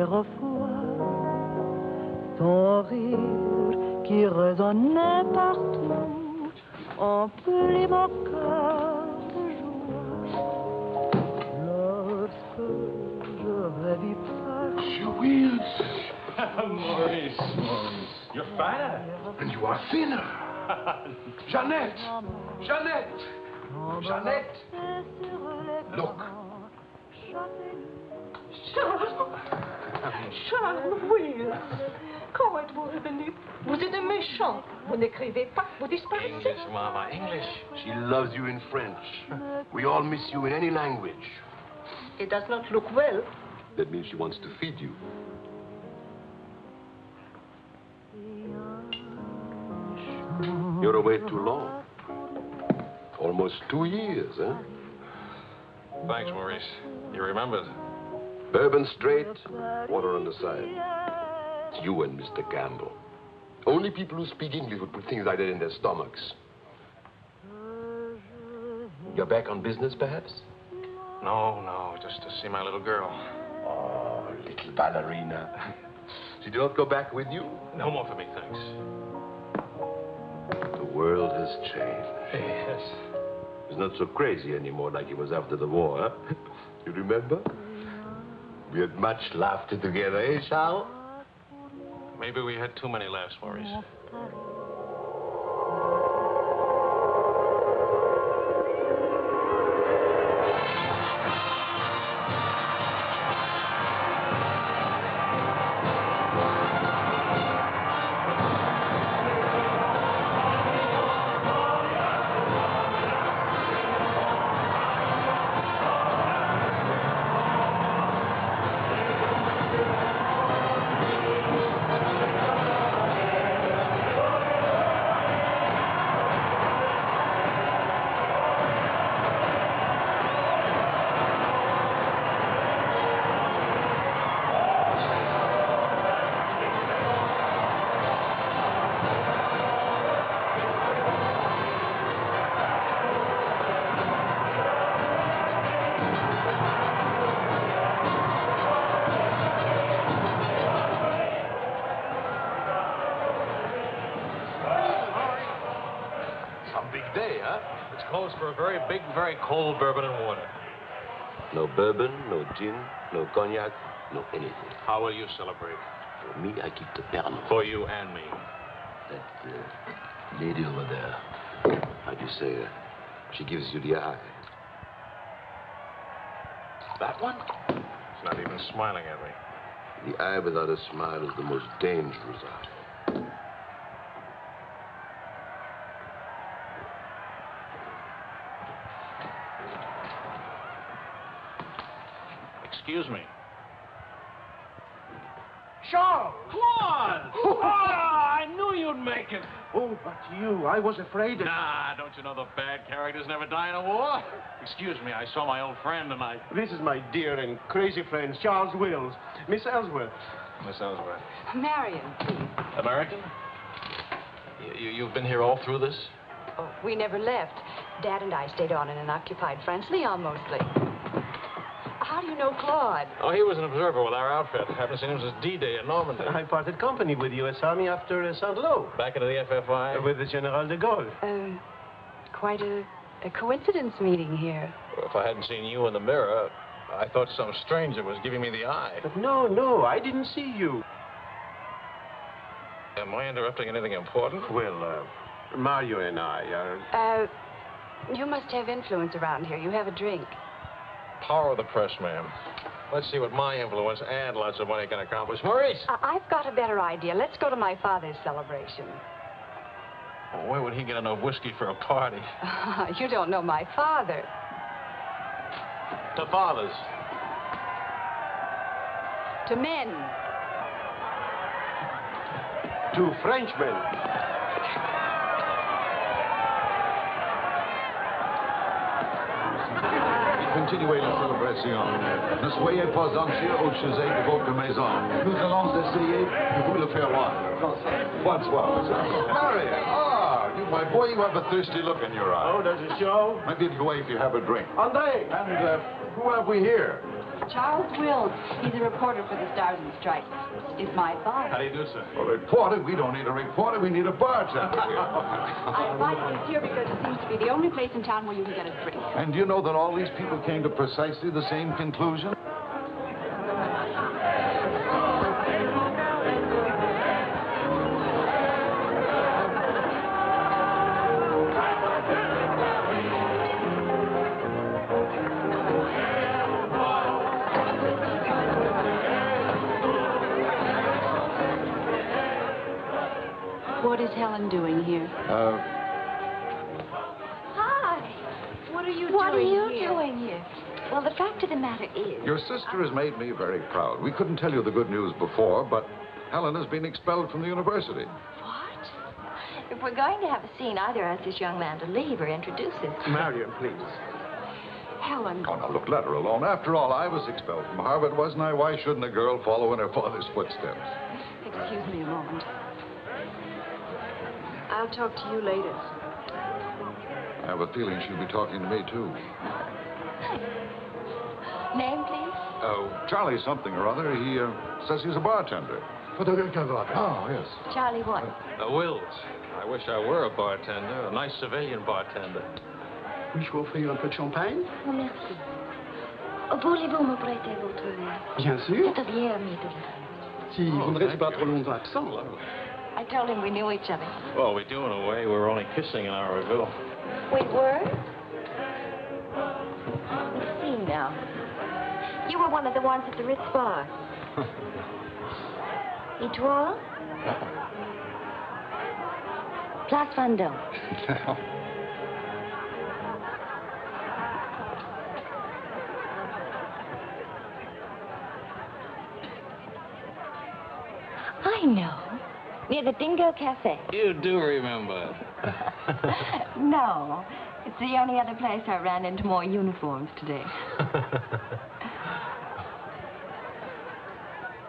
fois, ton rire qui résonnait partout, emplit mon cœur de joie. Lorsque je rêve pas. Julius! Maurice. You're fatter. And you are thinner. Jeannette! Jeannette! Jeannette! Look. Charles, oui. Comment êtes-vous revenu? Vous êtes un méchant. Vous n'écrivez pas, vous disparaissez. English, Mama, English. She loves you in French. We all miss you in any language. It does not look well. That means she wants to feed you. You're away too long. Almost 2 years, huh? Thanks, Maurice. You remembered. Bourbon straight, water on the side. It's you and Mr. Campbell. Only people who speak English would put things like that in their stomachs. You're back on business, perhaps? No, just to see my little girl. Oh, little ballerina. She did not go back with you? No more for me, thanks. The world has changed. Yes. It's not so crazy anymore like it was after the war, huh? You remember? We had much laughter together, eh, Charles? Maybe we had too many laughs, Maurice. For a very big, very cold bourbon and water. No bourbon, no gin, no cognac, no anything. How will you celebrate? For me, I keep the Pernod. For you and me. That lady over there, how'd you say, she gives you the eye. That one? She's not even smiling at me. The eye without a smile is the most dangerous eye. Excuse me. Charles! Claude! Oh, I knew you'd make it. Oh, but you, I was afraid of... Nah, don't you know the bad characters never die in a war? Excuse me, I saw my old friend and I... This is my dear and crazy friend, Charles Wills. Miss Ellsworth. Miss Ellsworth. Marion, please. American? You've been here all through this? Oh, we never left. Dad and I stayed on in an occupied France, Leon mostly. How do you know Claude? Oh, he was an observer with our outfit. Haven't seen him since D-Day in Normandy. I parted company with U.S. Army after Saint-Lô. Back into the FFI? With the General de Gaulle. Quite a coincidence meeting here. Well, if I hadn't seen you in the mirror, I thought some stranger was giving me the eye. But no, I didn't see you. Am I interrupting anything important? Well, Mario and I are... You must have influence around here. You have a drink. Power of the press, ma'am. Let's see what my influence and lots of money can accomplish. Maurice! I've got a better idea. Let's go to my father's celebration. Well, where would he get enough whiskey for a party? You don't know my father. To fathers. To men. To Frenchmen. Continuez la célébration. Ne soyez pas anxieux au sujet de votre maison. Nous allons essayer de vous le faire voir. Bonsoir. Marion, you, my boy, you have a thirsty look in your eye. Oh, does it show? Maybe it'll go away if you have a drink. André! And who have we here? Charles Wills. He's a reporter for the Stars and Stripes. Is my boss. How do you do, sir? A reporter? We don't need a reporter. We need a bartender. I invited you here because it seems to be the only place in town where you can get a drink. And do you know that all these people came to precisely the same conclusion? What is Helen doing here? Hi. What are you What are doing you here? doing here? Well, the fact of the matter is... Your sister has made me very proud. We couldn't tell you the good news before, but Helen has been expelled from the university. What? If we're going to have a scene, either ask this young man to leave or introduce him. Marion, please. Helen. Oh, now, look, let her alone. After all, I was expelled from Harvard, wasn't I? Why shouldn't a girl follow in her father's footsteps? Excuse me a moment. I'll talk to you later. I have a feeling she'll be talking to me, too. Name, please? Oh, Charlie something or other. He says he's a bartender. Oh, yes. Charlie what? Wills. I wish I were a bartender, a nice civilian bartender. Puis-je vous offrir un peu de champagne? Oh, merci. Voulez-vous me prêter votre verre? Bien sûr. C'est bien, Mito. Si vous ne restez pas trop longtemps absent. I told him we knew each other. Well, we do in a way. We were only kissing an hour ago. We were? Let's see now. You were one of the ones at the Ritz bar. Étoile? Place Vendôme. I know. Near the Dingo Cafe. You do remember. No. It's the only other place I ran into more uniforms today.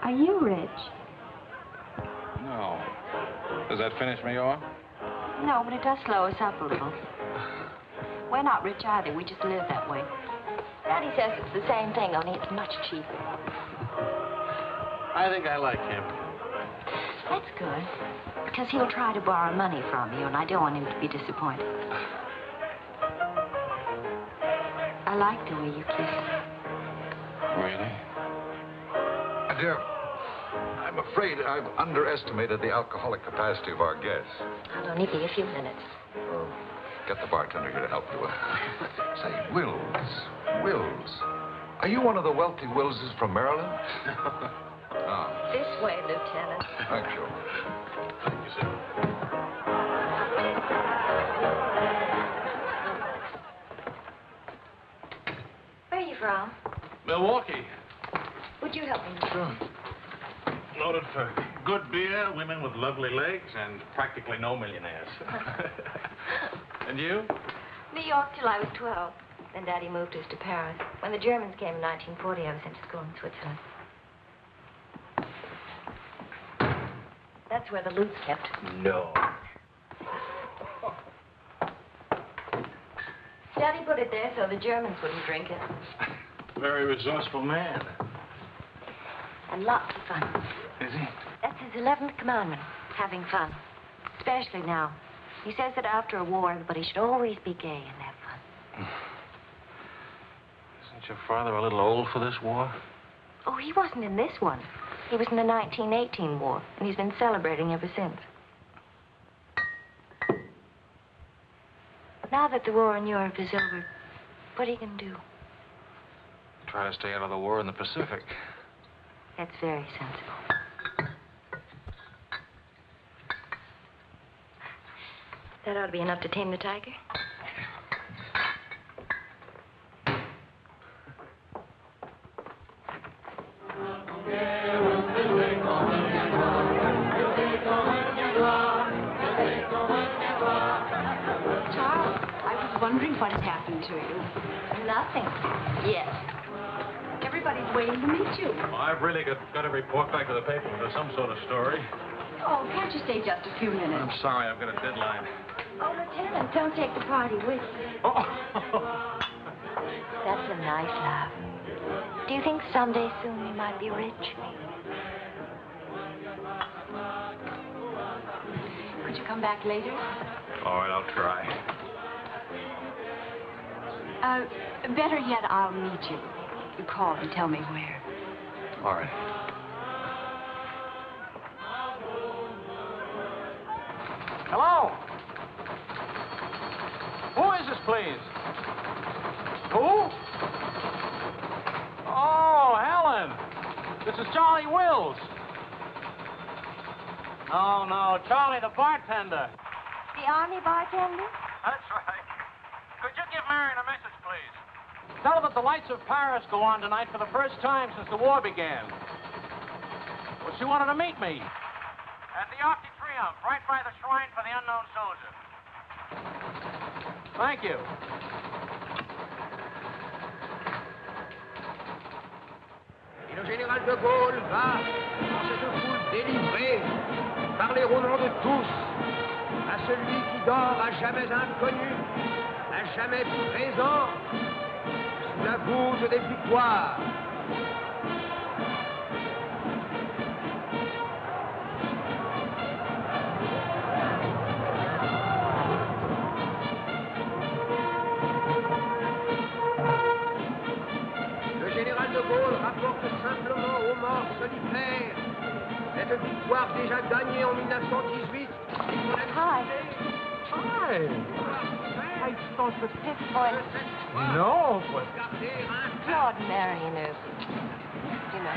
Are you rich? No. Does that finish me off? No, but it does slow us up a little. We're not rich either. We just live that way. Daddy says it's the same thing, only it's much cheaper. I think I like him. That's good. Because he'll try to borrow money from you, and I don't want him to be disappointed. I like the way you kiss. Really? Dear, I'm afraid I've underestimated the alcoholic capacity of our guests. I'll only be a few minutes. Get the bartender here to help you. Say, Wills. Are you one of the wealthy Willses from Maryland? This way, Lieutenant. Thank you. Thank you, sir. Where are you from? Milwaukee. Would you help me? Sure. Noted for good beer, women with lovely legs, and practically no millionaires. And you? New York till I was 12. Then Daddy moved us to Paris. When the Germans came in 1940, I was sent to school in Switzerland. That's where the loot's kept. No. Daddy put it there so the Germans wouldn't drink it. Very resourceful man. And lots of fun. Is he? That's his 11th commandment, having fun. Especially now. He says that after a war, everybody should always be gay and have fun. Isn't your father a little old for this war? Oh, he wasn't in this one. He was in the 1918 war, and he's been celebrating ever since. Now that the war in Europe is over, what are you going to do? Try to stay out of the war in the Pacific. That's very sensible. That ought to be enough to tame the tiger. Charles, I was wondering what had happened to you. Nothing. Yes. Everybody's waiting to meet you. Well, I've really got to report back to the paper for some sort of story. Oh, can't you stay just a few minutes? I'm sorry, I've got a deadline. Oh, Lieutenant, don't take the party with you. Oh. That's a nice laugh. Do you think someday soon we might be rich? Could you come back later? All right, I'll try. Better yet, I'll meet you. You call and tell me where. All right. Hello? Who is this, please? Who? Oh, Helen. This is Charlie Wills. No, Charlie, the bartender. The Army bartender? That's right. Could you give Marion a message, please? Tell her that the lights of Paris go on tonight for the first time since the war began. Well, she wanted to meet me. At the Arc de Triomphe, right by the shrine for the unknown soldier. Thank you. Et le général de Gaulle va, dans cette foule délivrée, parler au nom de tous, à celui qui dort à jamais inconnu, à jamais présent, sous la voûte des victoires. Le général de Gaulle rapporte simplement aux morts solitaires cette victoire déjà gagnée en 1918. Hi. Hi. I thought the fifth point. No, but... Claude Marion, you know.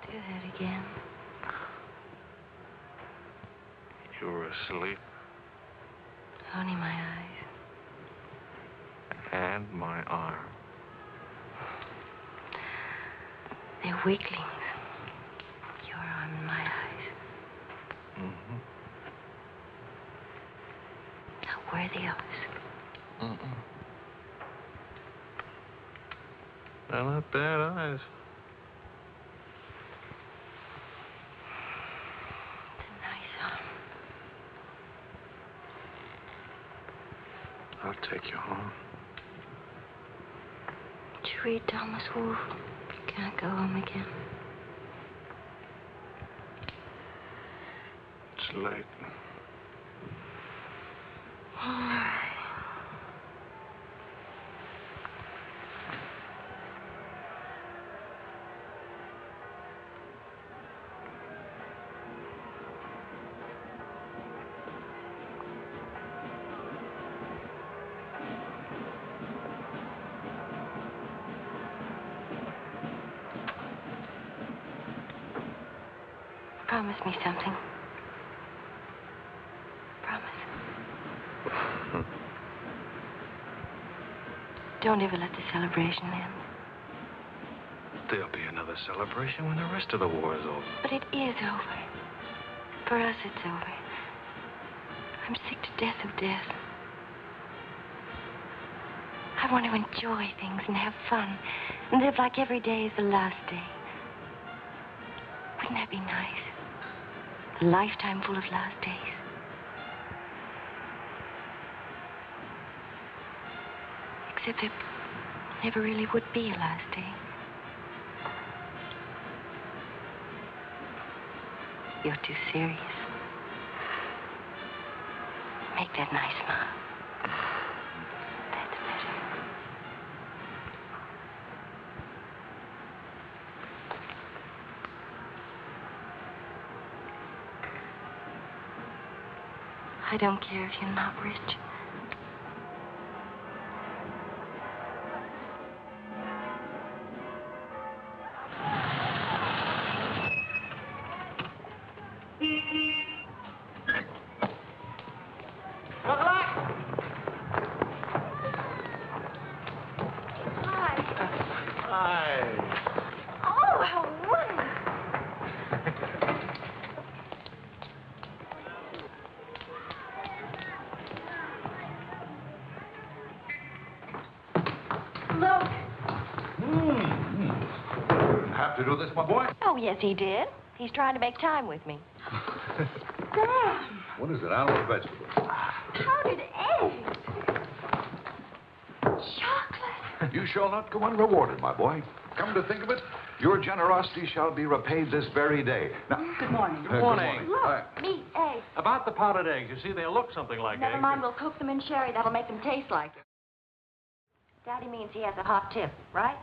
Do that again. You were asleep. Only my eyes. And my arm. They're weaklings. Your arm and my eyes. Mm-hmm. Not worthy of us. Mm-mm. They're not bad eyes. I'll take you home. Did you read Thomas Wolfe? You can't go home again. It's late. All right. Promise me something. Promise. Don't ever let the celebration end. There'll be another celebration when the rest of the war is over. But it is over. For us, it's over. I'm sick to death of death. I want to enjoy things and have fun and live like every day is the last day. Wouldn't that be nice? A lifetime full of last days. Except there never really would be a last day. You're too serious. Make that nice smile. That's better. I don't care if you're not rich. To do this, my boy? Oh, yes, he did. He's trying to make time with me. Sam! What is it, animal or vegetable? Powdered eggs! Chocolate! You shall not go unrewarded, my boy. Come to think of it, your generosity shall be repaid this very day. Now, Good morning. Good morning. Look, meat, eggs. About the powdered eggs, you see, they look something like Never eggs. mind, we'll cook them in sherry. That'll make them taste like it. Daddy means he has a hot tip, right?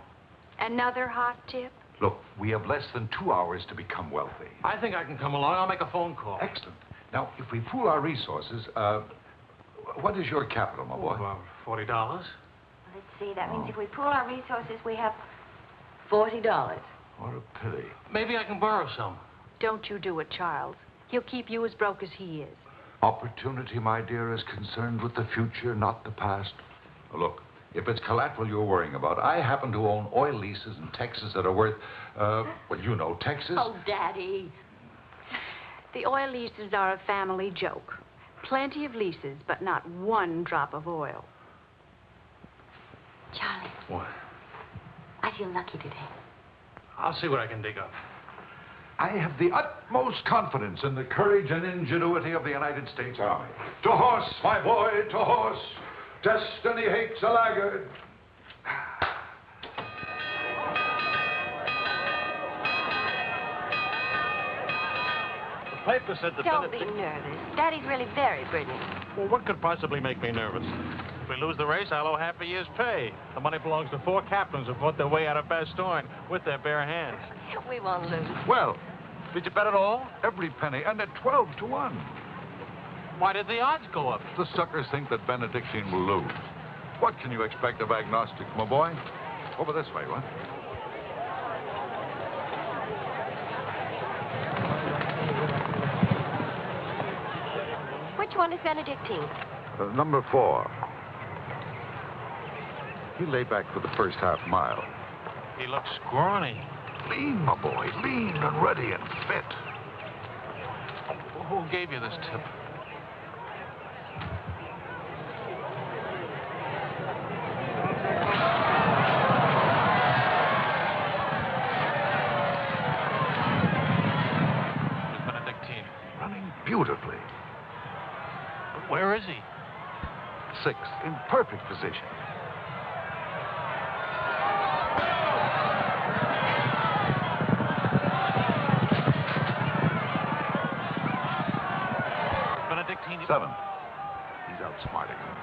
Another hot tip? look, we have less than 2 hours to become wealthy. I think I can come along. I'll make a phone call. Excellent. Now, if we pool our resources, what is your capital, my boy? About $40. Let's see. That means if we pool our resources, we have $40. What a pity. Maybe I can borrow some. Don't you do it, Charles. He'll keep you as broke as he is. Opportunity, my dear, is concerned with the future, not the past. Look, if it's collateral you're worrying about, I happen to own oil leases in Texas that are worth, well, you know, Texas. Oh, Daddy. The oil leases are a family joke. Plenty of leases, but not one drop of oil. Charlie, What? I feel lucky today. I'll see what I can dig up. I have the utmost confidence in the courage and ingenuity of the United States Army. To horse, my boy, to horse. Destiny hates a laggard. The paper said the Don't be nervous. Daddy's really very brilliant. Well, what could possibly make me nervous? If we lose the race, I'll owe half a year's pay. The money belongs to 4 captains who fought their way out of Bastogne with their bare hands. We won't lose. Well, Did you bet it all? every penny, and at 12 to 1. Why did the odds go up? The suckers think that Benedictine will lose. What can you expect of agnostics, my boy? Over this way, what? Which one is Benedictine? Number 4. He lay back for the first half mile. He looks scrawny. Lean, my boy, lean and ready and fit. Who gave you this tip? Miss Benedictine. Running beautifully. But where is he? 6th, in perfect position. Benedictine. 7th. He's outsmarting him.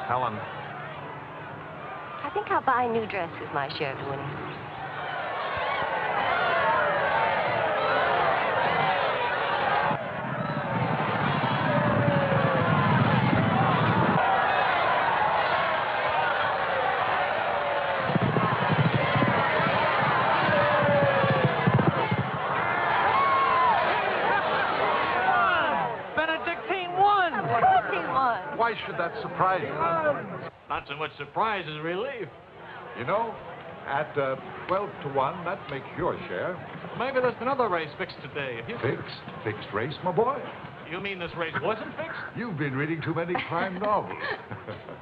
Helen. I think I'll buy a new dress with my share of the winnings. Benedictine won! Why should that surprise you? Not so much surprise as relief. You know, at 12 to 1, that makes your share. Maybe there's another race fixed today. If you Fixed race, my boy. You mean this race wasn't fixed? You've been reading too many crime novels.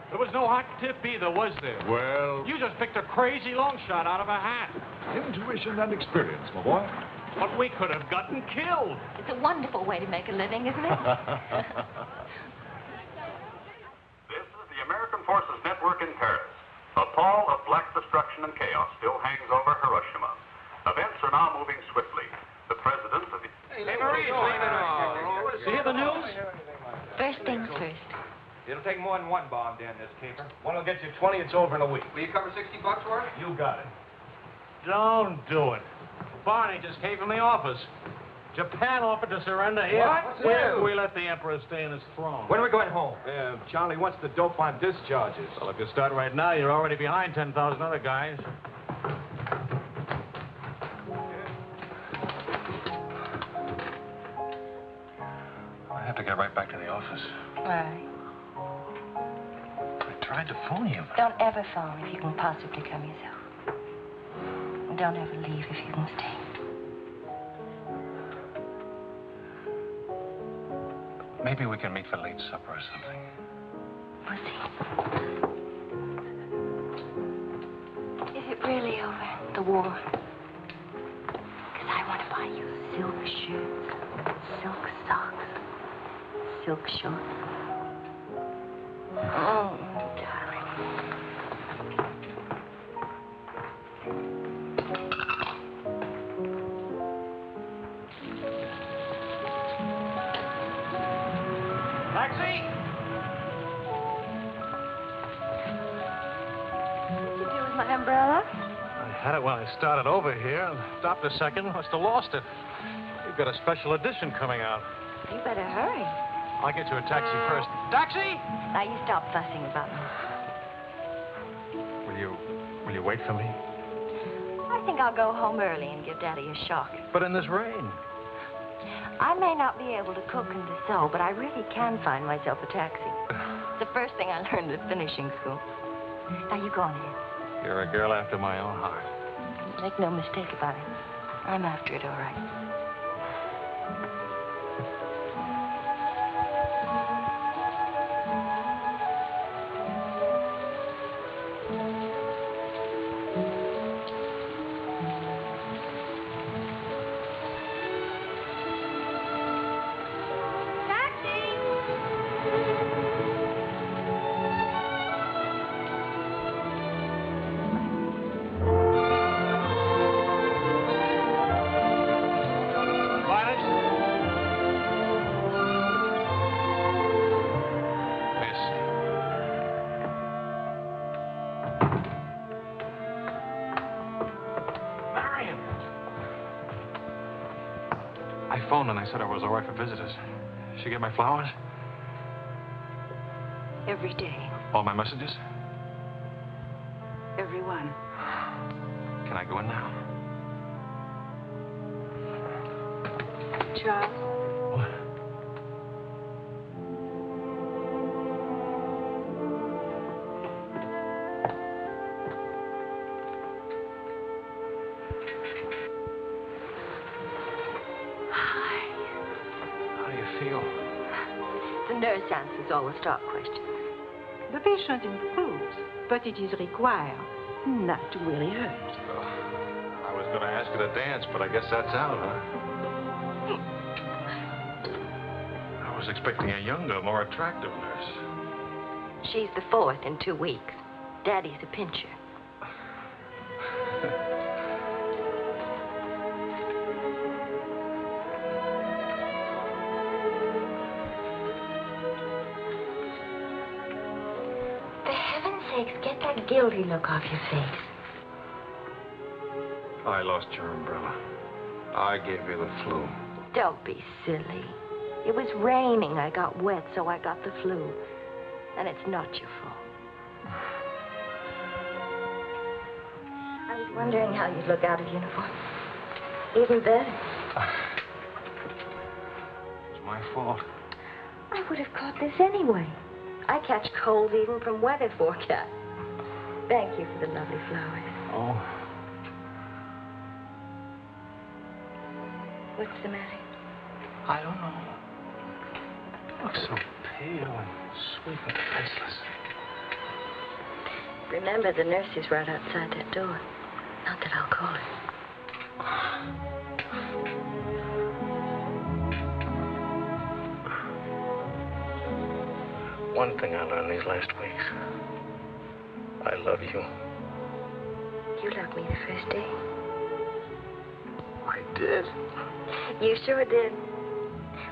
There was no hot tip either, was there? Well, You just picked a crazy long shot out of a hat. intuition and experience, my boy. But we could have gotten killed. It's a wonderful way to make a living, isn't it? This is the American Forces Network in Paris. A pall of black destruction and chaos still hangs over Hiroshima. Events are now moving swiftly. The president of the... Hey, Marie, you hear the news? First things first. It'll take more than one bomb down this caper. One will get you 20, it's over in a week. Will you cover $60 for it? You got it. Don't do it. Barney just came from the office. Japan offered to surrender here. What? If we let the emperor stay in his throne. When are we going home? Charlie wants the dope on discharges. Well, if you start right now, you're already behind 10,000 other guys. I have to get right back to the office. Why? I tried to phone you. Don't ever phone if you can possibly come yourself. And don't ever leave if you can stay. Maybe we can meet for late supper or something. We'll see. Is it really over, the war? Because I want to buy you silk shirts, silk socks, silk shorts. Oh, darling. Taxi! What'd you do with my umbrella? I had it when I started over here and stopped a second. Must have lost it. You've got a special edition coming out. You better hurry. I'll get you a taxi first. Taxi! Now you stop fussing about me. Will you wait for me? I think I'll go home early and give Daddy a shock. But in this rain. I may not be able to cook and to sew, but I really can find myself a taxi. It's the first thing I learned at finishing school. Now you go on ahead. You're a girl after my own heart. Make no mistake about it. I'm after it all right. And I said I was all right for visitors. She get my flowers? Every day. All my messages? Every one. Can I go in now? Charles? What? The nurse answers all the stock questions. The patient improves, but it is required not to really hurt. I was going to ask her to dance, but I guess that's out, huh? I was expecting a younger, more attractive nurse. She's the fourth in 2 weeks. Daddy's a pincher. Get that guilty look off your face. I lost your umbrella. I gave you the flu. Don't be silly. It was raining. I got wet, so I got the flu. And it's not your fault. I was wondering how you'd look out of uniform. Even better. It's my fault. I would have caught this anyway. I catch colds even from weather forecast. Thank you for the lovely flowers. Oh. What's the matter? I don't know. look so pale and sweet and faceless. Remember, the nurse is right outside that door. Not that I'll call her. One thing I learned these last weeks. I love you. You loved me the first day. I did. You sure did.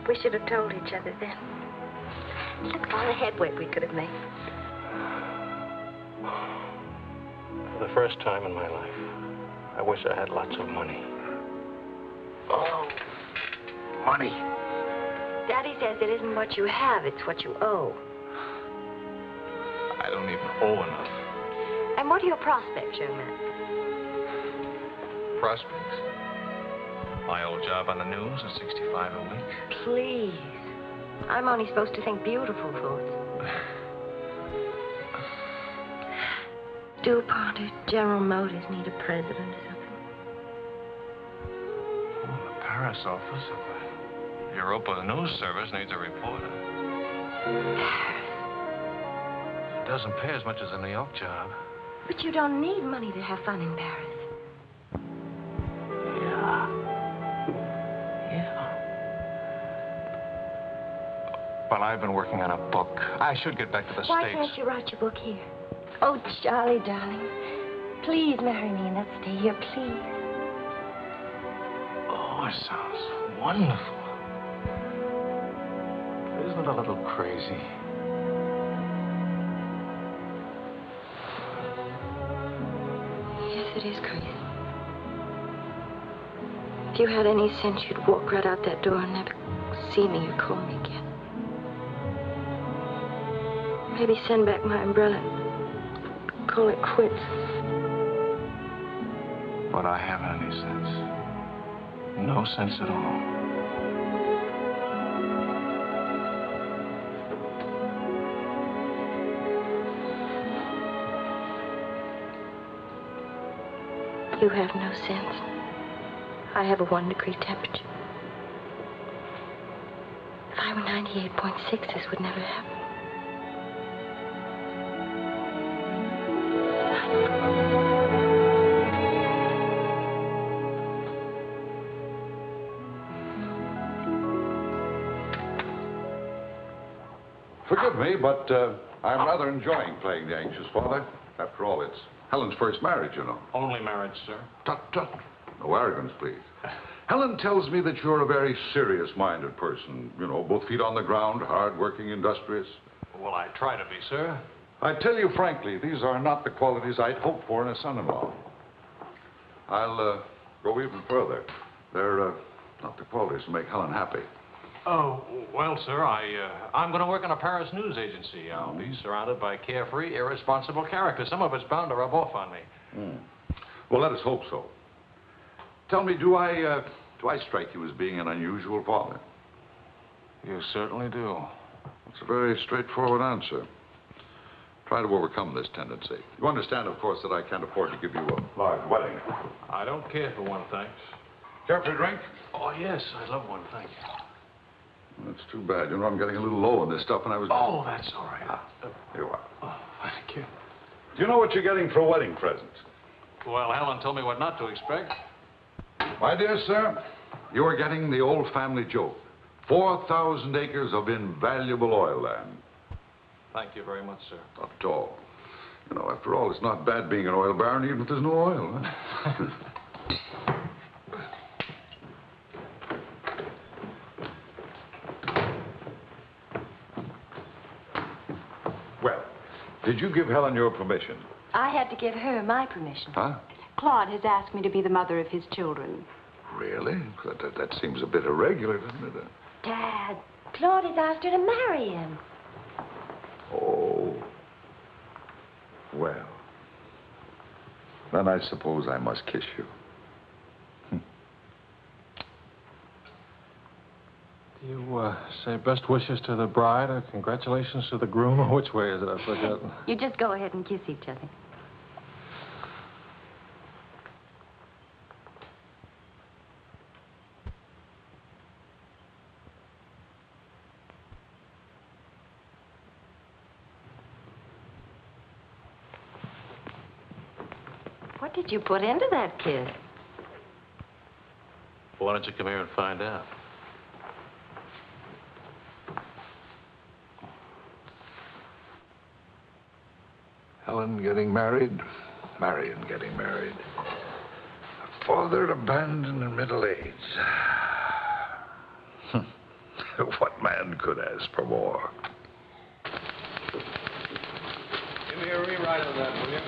We should have told each other then. Look at all the headway we could have made. For the first time in my life, I wish I had lots of money. Oh, money. Daddy says it isn't what you have, it's what you owe. I don't even owe enough. And what are your prospects, young man? Prospects? My old job on the news at $65 a week. Please. I'm only supposed to think beautiful thoughts. DuPont or General Motors need a president or something. Oh, the Paris office of the Europa News Service needs a reporter. It doesn't pay as much as a New York job. But you don't need money to have fun in Paris. Well, I've been working on a book. I should get back to the Why States. can't you write your book here? Oh, Charlie, darling. Please marry me and let's stay here, please. Oh, it sounds wonderful. Isn't it a little crazy? Yes, it is crazy. If you had any sense, you'd walk right out that door and never see me or call me again. Maybe send back my umbrella and call it quits. But I haven't any sense. No sense at all. You have no sense. I have a 1-degree temperature. If I were 98.6, this would never happen. Forgive me, but I'm rather enjoying playing the anxious father. After all, it's Helen's first marriage, you know. Only marriage, sir. Tut, tut. No arrogance, please. Helen tells me that you're a very serious-minded person. You know, both feet on the ground, hard-working, industrious. Well, I try to be, sir. I tell you frankly, these are not the qualities I'd hope for in a son-in-law. I'll go even further. They're not the qualities to make Helen happy. Oh, well, sir, I'm going to work in a Paris news agency. I'll be surrounded by carefree, irresponsible characters. Some of it's bound to rub off on me. Well, let us hope so. Tell me, do I strike you as being an unusual father? You certainly do. It's a very straightforward answer. Try to overcome this tendency. You understand, of course, that I can't afford to give you a large wedding. I don't care for one, thanks. Care for a drink? Oh, yes, I'd love one, thank you. That's too bad. You know, I'm getting a little low on this stuff, and I was... Oh, that's all right. Here you are. Oh, thank you. Do you know what you're getting for a wedding present? Well, Helen told me what not to expect. My dear sir, you are getting the old family joke. 4,000 acres of invaluable oil land. Thank you very much, sir. Not at all. You know, after all, it's not bad being an oil baron, even if there's no oil, huh? Well, did you give Helen your permission? I had to give her my permission. Huh? Claude has asked me to be the mother of his children. Really? That seems a bit irregular, doesn't it? Dad, Claude has asked her to marry him. Oh. Well. Then I suppose I must kiss you. Do you say best wishes to the bride or congratulations to the groom? Or which way is it? I've forgotten. You just go ahead and kiss each other. What did you put into that kid? Well, why don't you come here and find out? Helen getting married, Marion getting married. A father abandoned in middle age. What man could ask for more? Give me a rewrite of that, will you?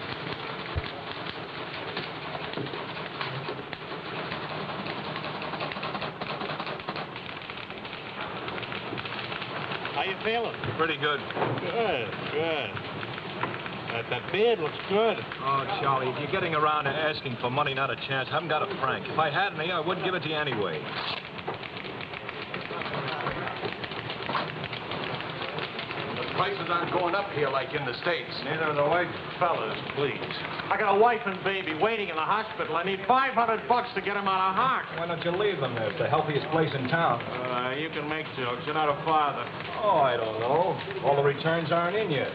How you feeling? Pretty good. Good, good. That beard looks good. Oh, Charlie, if you're getting around and asking for money, not a chance. I haven't got a franc. If I had any, I wouldn't give it to you anyway. The prices aren't going up here like in the States. Neither are the wages. Fellas, please. I got a wife and baby waiting in the hospital. I need $500 to get them out of Hart. Why don't you leave them there? It's the healthiest place in town. You can make jokes. You're not a father. Oh, I don't know. All the returns aren't in yet.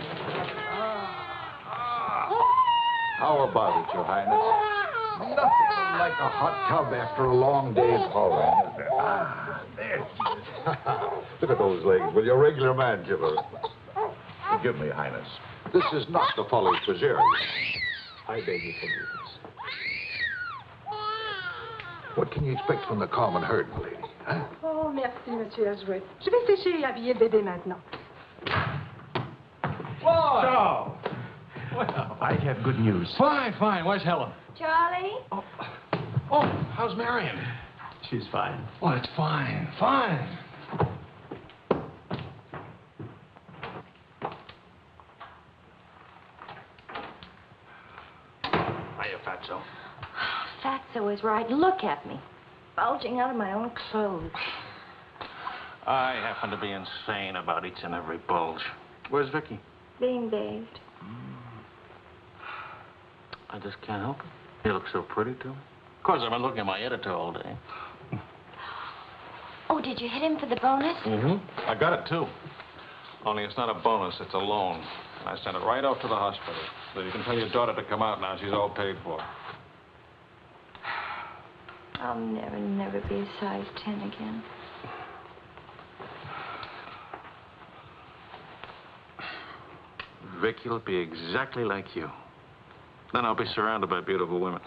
How about it, Your Highness? Nothing like a hot tub after a long day's hauling, is there? Ah, there she is. Look at those legs. Will you, regular man, give her? Forgive me, Highness. This is not the folly Fitzgerald. I beg your forgiveness. What can you expect from the common herd, lady? Huh? Oh, merci, Monsieur Jouet. Je vais sécher et habiller le bébé maintenant. Whoa! Well, I have good news. Fine, fine. Where's Helen? Charlie? Oh, how's Marion? She's fine. Oh, it's fine, fine. Hiya, Fatso. Fatso is right. Look at me. Bulging out of my own clothes. I happen to be insane about each and every bulge. Where's Vicky? Being bathed. I just can't help it. You look so pretty, too. Of course, I've been looking at my editor all day. Oh, did you hit him for the bonus? Mm-hmm. I got it, too. Only it's not a bonus, it's a loan. And I sent it right off to the hospital. So you can tell your daughter to come out now. She's all paid for. I'll never be a size 10 again. Vicky will be exactly like you. Then I'll be surrounded by beautiful women.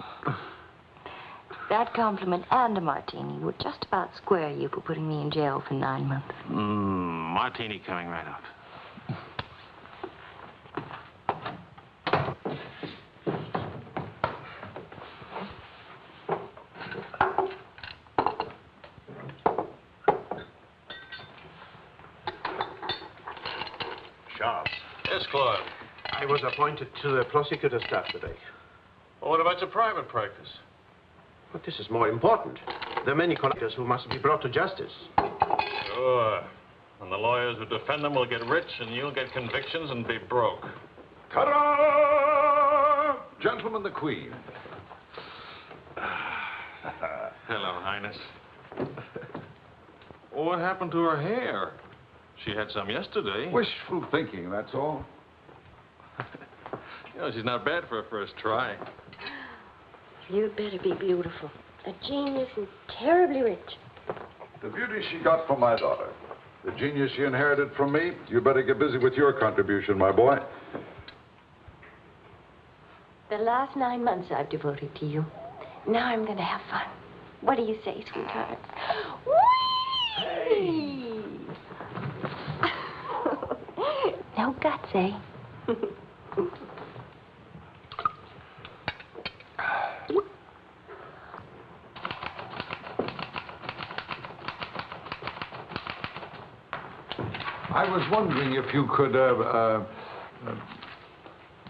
That compliment and a martini would just about square you for putting me in jail for 9 months. Martini coming right up. Charles. Yes, Claude. I was appointed to the prosecutor's staff today. Well, what about your private practice? But this is more important. There are many collectors who must be brought to justice. Sure. And the lawyers who defend them will get rich, and you'll get convictions and be broke. Ta-da! Gentlemen, the Queen. Hello, Highness. What happened to her hair? She had some yesterday. Wishful thinking, that's all. You know, she's not bad for a first try. You'd better be beautiful. A genius and terribly rich. The beauty she got from my daughter. The genius she inherited from me. You better get busy with your contribution, my boy. The last 9 months I've devoted to you. Now I'm going to have fun. What do you say, sweetheart? Whee! No guts, eh? I was wondering if you could,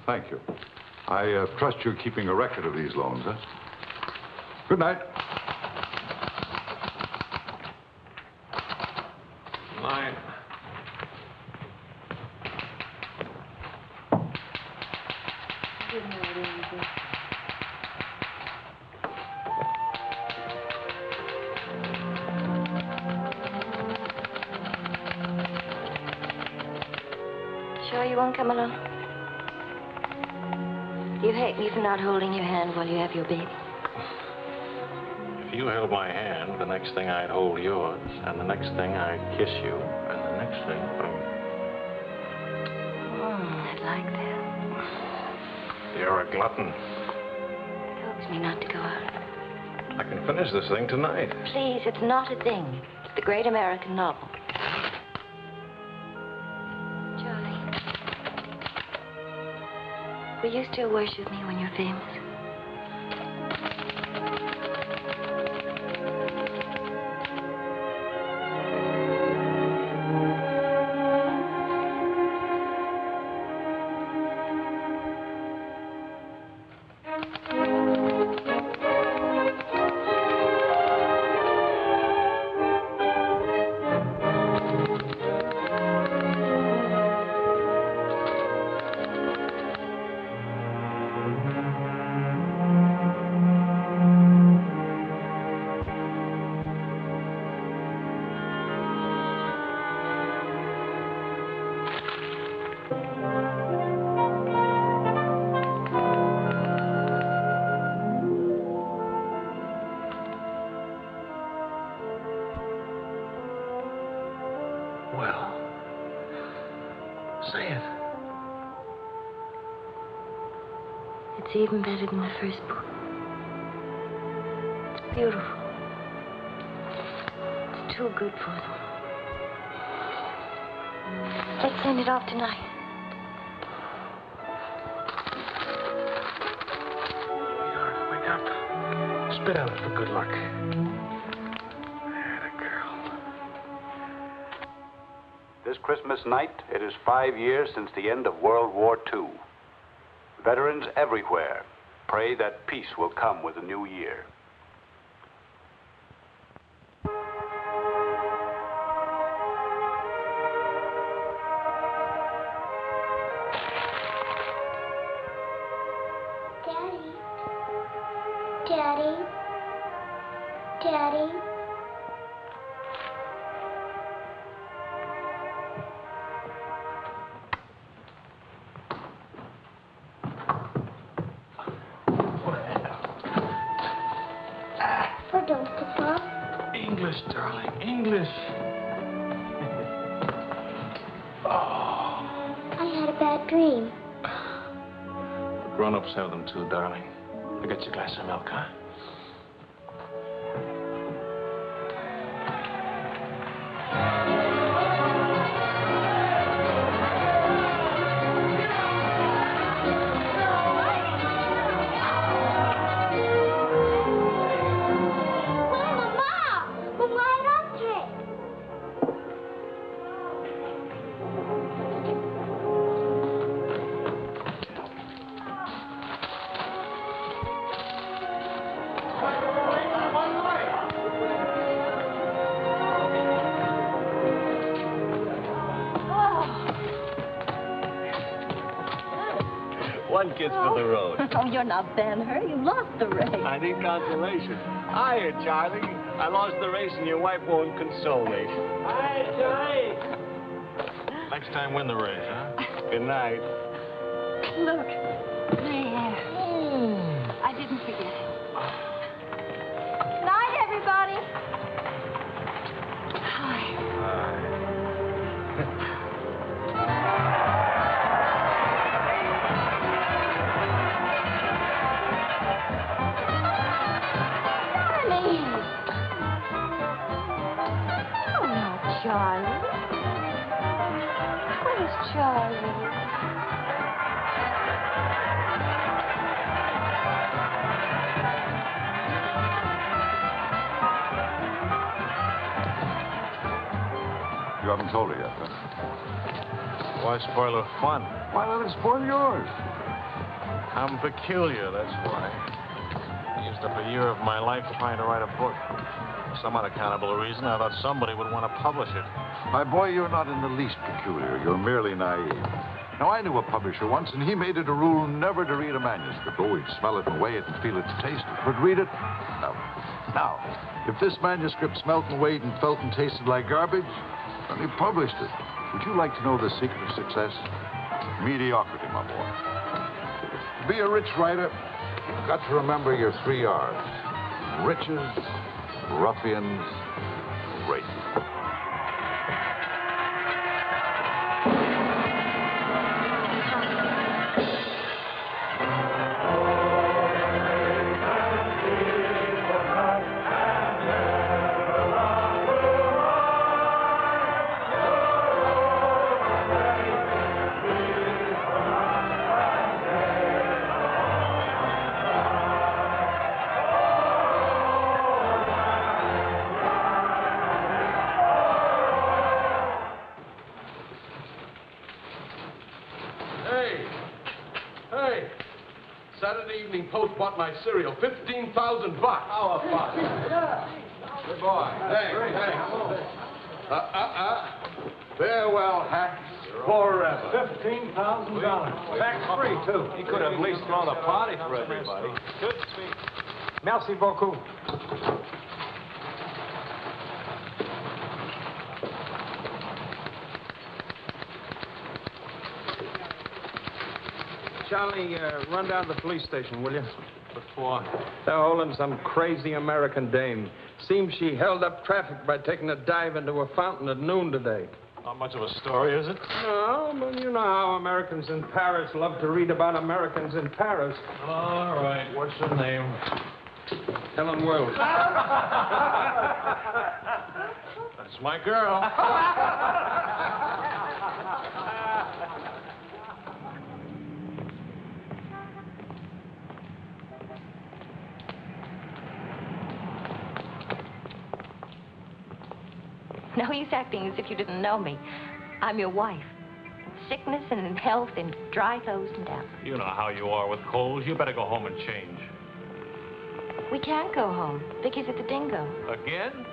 thank you. I trust you're keeping a record of these loans, huh? Good night. Night. Good night, Elizabeth. Sure you won't come along? Do you hate me for not holding your hand while you have your baby? If you held my hand, the next thing I'd hold yours, and the next thing I'd kiss you, and the next thing... I'd like that. You're a glutton. It helps me not to go out. I can finish this thing tonight. Please, it's not a thing. It's the great American novel. Charlie, will you still worship me when you're famous? It's even better than the first book. It's beautiful. It's too good for them. Let's send it off tonight. Sweetheart, wake up. Spit out it for good luck. There, the girl. This Christmas night, it is 5 years since the end of World War II. Veterans everywhere pray that peace will come with the new year. Daddy. Daddy. Daddy. English, darling, English. I had a bad dream. The grown-ups have them too, darling. I'll get you a glass of milk, huh? One kiss for the road. Oh, you're not Ben-Hur. You lost the race. I need consolation. Hiya, Charlie. I lost the race and your wife won't console me. Hi, Charlie. Next time, win the race, huh? Good night. Look, there. I didn't forget it. Night, everybody. Hi. Charlie? Where's Charlie? You haven't told her yet, huh? Why spoil her fun? Why let it spoil yours? I'm peculiar, that's why. I used up a year of my life trying to write a book. For some unaccountable reason, I thought somebody would want to publish it. My boy, you're not in the least peculiar. You're merely naive. Now, I knew a publisher once, and he made it a rule never to read a manuscript. Oh, he'd smell it and weigh it and feel it and taste it. But read it? No. Now, if this manuscript smelt and weighed and felt and tasted like garbage, then he published it. Would you like to know the secret of success? Mediocrity, my boy. To be a rich writer, you've got to remember your 3 R's. Riches, ruffians, rape. Post bought my cereal, $15,000. How about it? Good boy. Hey. Farewell, hacks. Forever. $15,000. Tax-free, too. He could have at least thrown a party for everybody. Good speech. Merci beaucoup. Charlie, run down to the police station, will you? What for? They're holding some crazy American dame. Seems she held up traffic by taking a dive into a fountain at noon today. Not much of a story, is it? No, but you know how Americans in Paris love to read about Americans in Paris. All right. What's her name? Helen Wells. That's my girl. No use acting as if you didn't know me. I'm your wife. In sickness and in health, in dry clothes and damp. You know how you are with colds. You better go home and change. We can't go home. Vicky's at the Dingo. Again?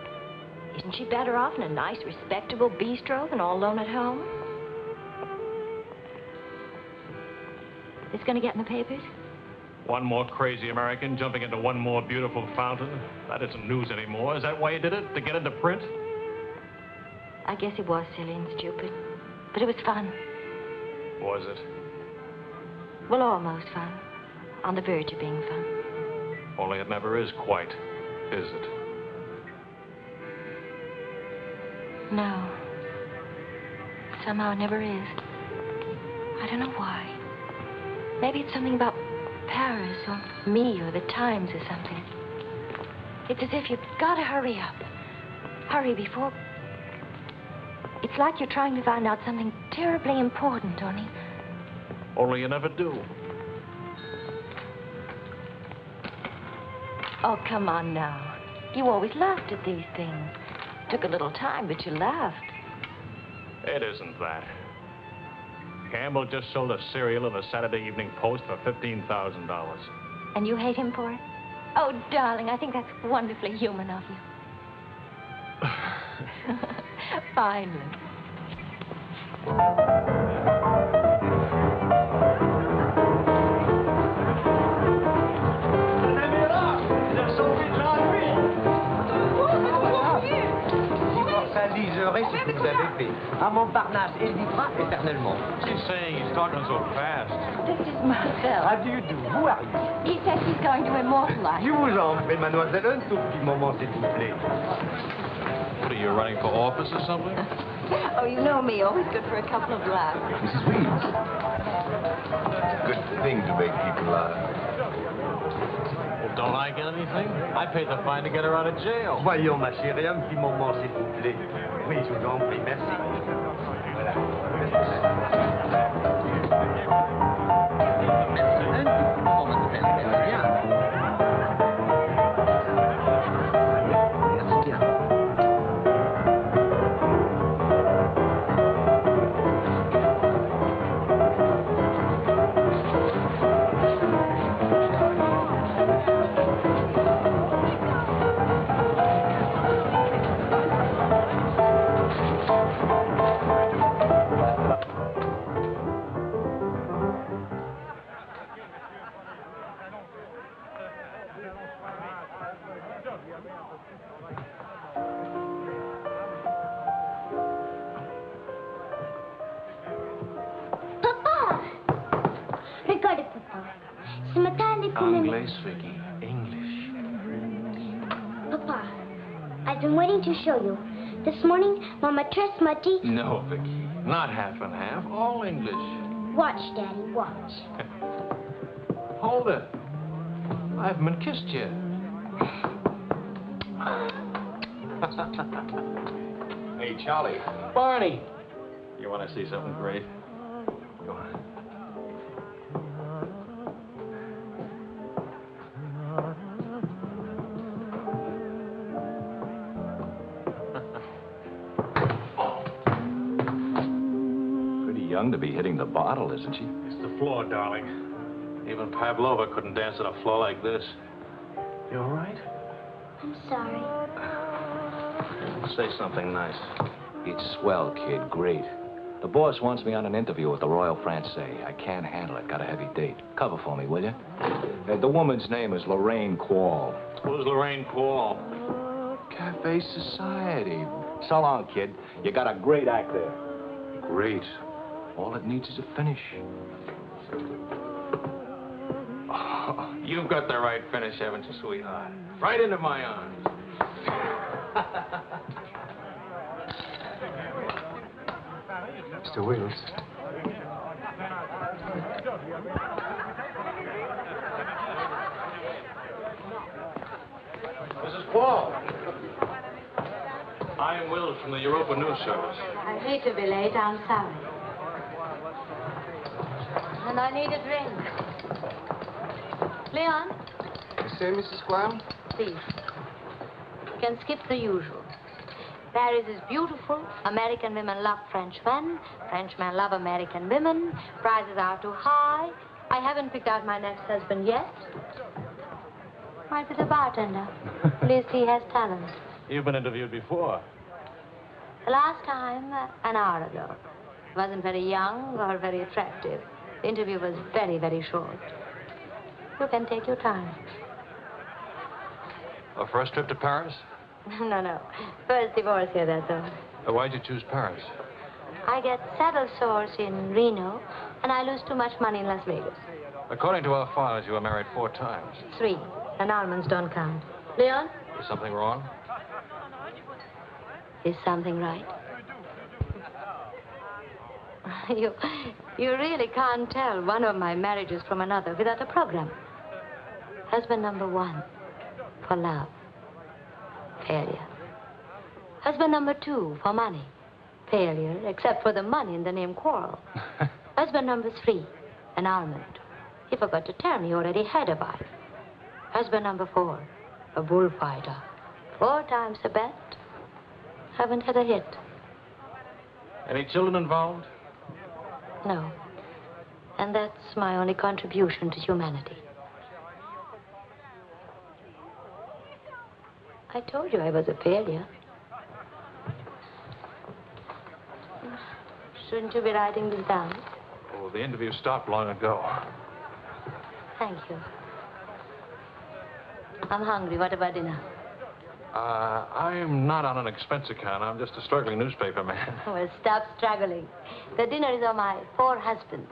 Isn't she better off in a nice, respectable bistro than all alone at home? This gonna get in the papers? One more crazy American jumping into one more beautiful fountain. That isn't news anymore. Is that why you did it? To get into print? I guess it was silly and stupid, but it was fun. Was it? Well, almost fun. On the verge of being fun. Only it never is quite, is it? No. Somehow it never is. I don't know why. Maybe it's something about Paris or me or the Times or something. It's as if you've got to hurry up. Hurry before... It's like you're trying to find out something terribly important, Tony. Only you never do. Oh, come on now. You always laughed at these things. Took a little time, but you laughed. It isn't that. Campbell just sold a cereal in the Saturday Evening Post for $15,000. And you hate him for it? Oh, darling, I think that's wonderfully human of you. Finally. Immortaliserai ce que vous avez fait. À Montparnasse, elle vivra éternellement. She's saying he's talking so fast. This is Marcel. How do you do? Who are you? He says he's going to immortalize. Je vous en prie, mademoiselle, un tout petit moment, s'il vous plaît. What, are you running for office or something? Oh, you know me, always good for a couple of laughs. Mrs. Reeves. It's a good thing to make people laugh. Well, don't I get anything? I paid the fine to get her out of jail. Voyons, ma chérie, un petit moment, s'il vous plaît. Oui, je vous en prie, merci. Voilà. Un petit moment, mademoiselle. Merci bien. Merci bien. Anglais, Vicky. English. Papa, I've been waiting to show you. This morning, Mama dressed my teeth. No, Vicky. Not half and half. All English. Watch, Daddy, watch. Hold it. I haven't been kissed yet. Hey, Charlie. Barney. You want to see something great? Go on. Pretty young to be hitting the bottle, isn't she? It's the floor, darling. Even Pavlova couldn't dance on a floor like this. You all right? I'm sorry. Say something nice. It's swell, kid. Great. The boss wants me on an interview with the Royal Francais. I can't handle it. Got a heavy date. Cover for me, will you? The woman's name is Lorraine Quall. Who's Lorraine Quall? Cafe Society. So long, kid. You got a great act there. Great. All it needs is a finish. Oh, you've got the right finish, haven't you, sweetheart? Right into my arms. Mr. Wills. Mrs. Quall. I'm Will from the Europa News Service. I hate to be late. I'm sorry. And I need a drink. Leon? You say, Mrs. Quall? Please. You can skip the usual. Paris is beautiful. American women love Frenchmen. Frenchmen love American women. Prices are too high. I haven't picked out my next husband yet. Might be the bartender. At least he has talent. You've been interviewed before. The last time, an hour ago. Wasn't very young or very attractive. The interview was very, very short. You can take your time. A first trip to Paris? No. First divorce here, that's all. Why'd you choose Paris? I get saddle sores in Reno, and I lose too much money in Las Vegas. According to our files, you were married 4 times. 3. Annulments don't count. Leon? Is something wrong? Is something right? You really can't tell one of my marriages from another without a program. Husband number 1, for love. Failure. Husband number 2, for money. Failure, except for the money in the name Quarrel. Husband number 3, annulment. He forgot to tell me he already had a wife. Husband number 4, a bullfighter. 4 times a bet. Haven't had a hit. Any children involved? No. And that's my only contribution to humanity. I told you I was a failure. Shouldn't you be writing this down? Oh, the interview stopped long ago. Thank you. I'm hungry. What about dinner? I'm not on an expense account. I'm just a struggling newspaper man. Well, stop struggling. The dinner is on my 4 husbands.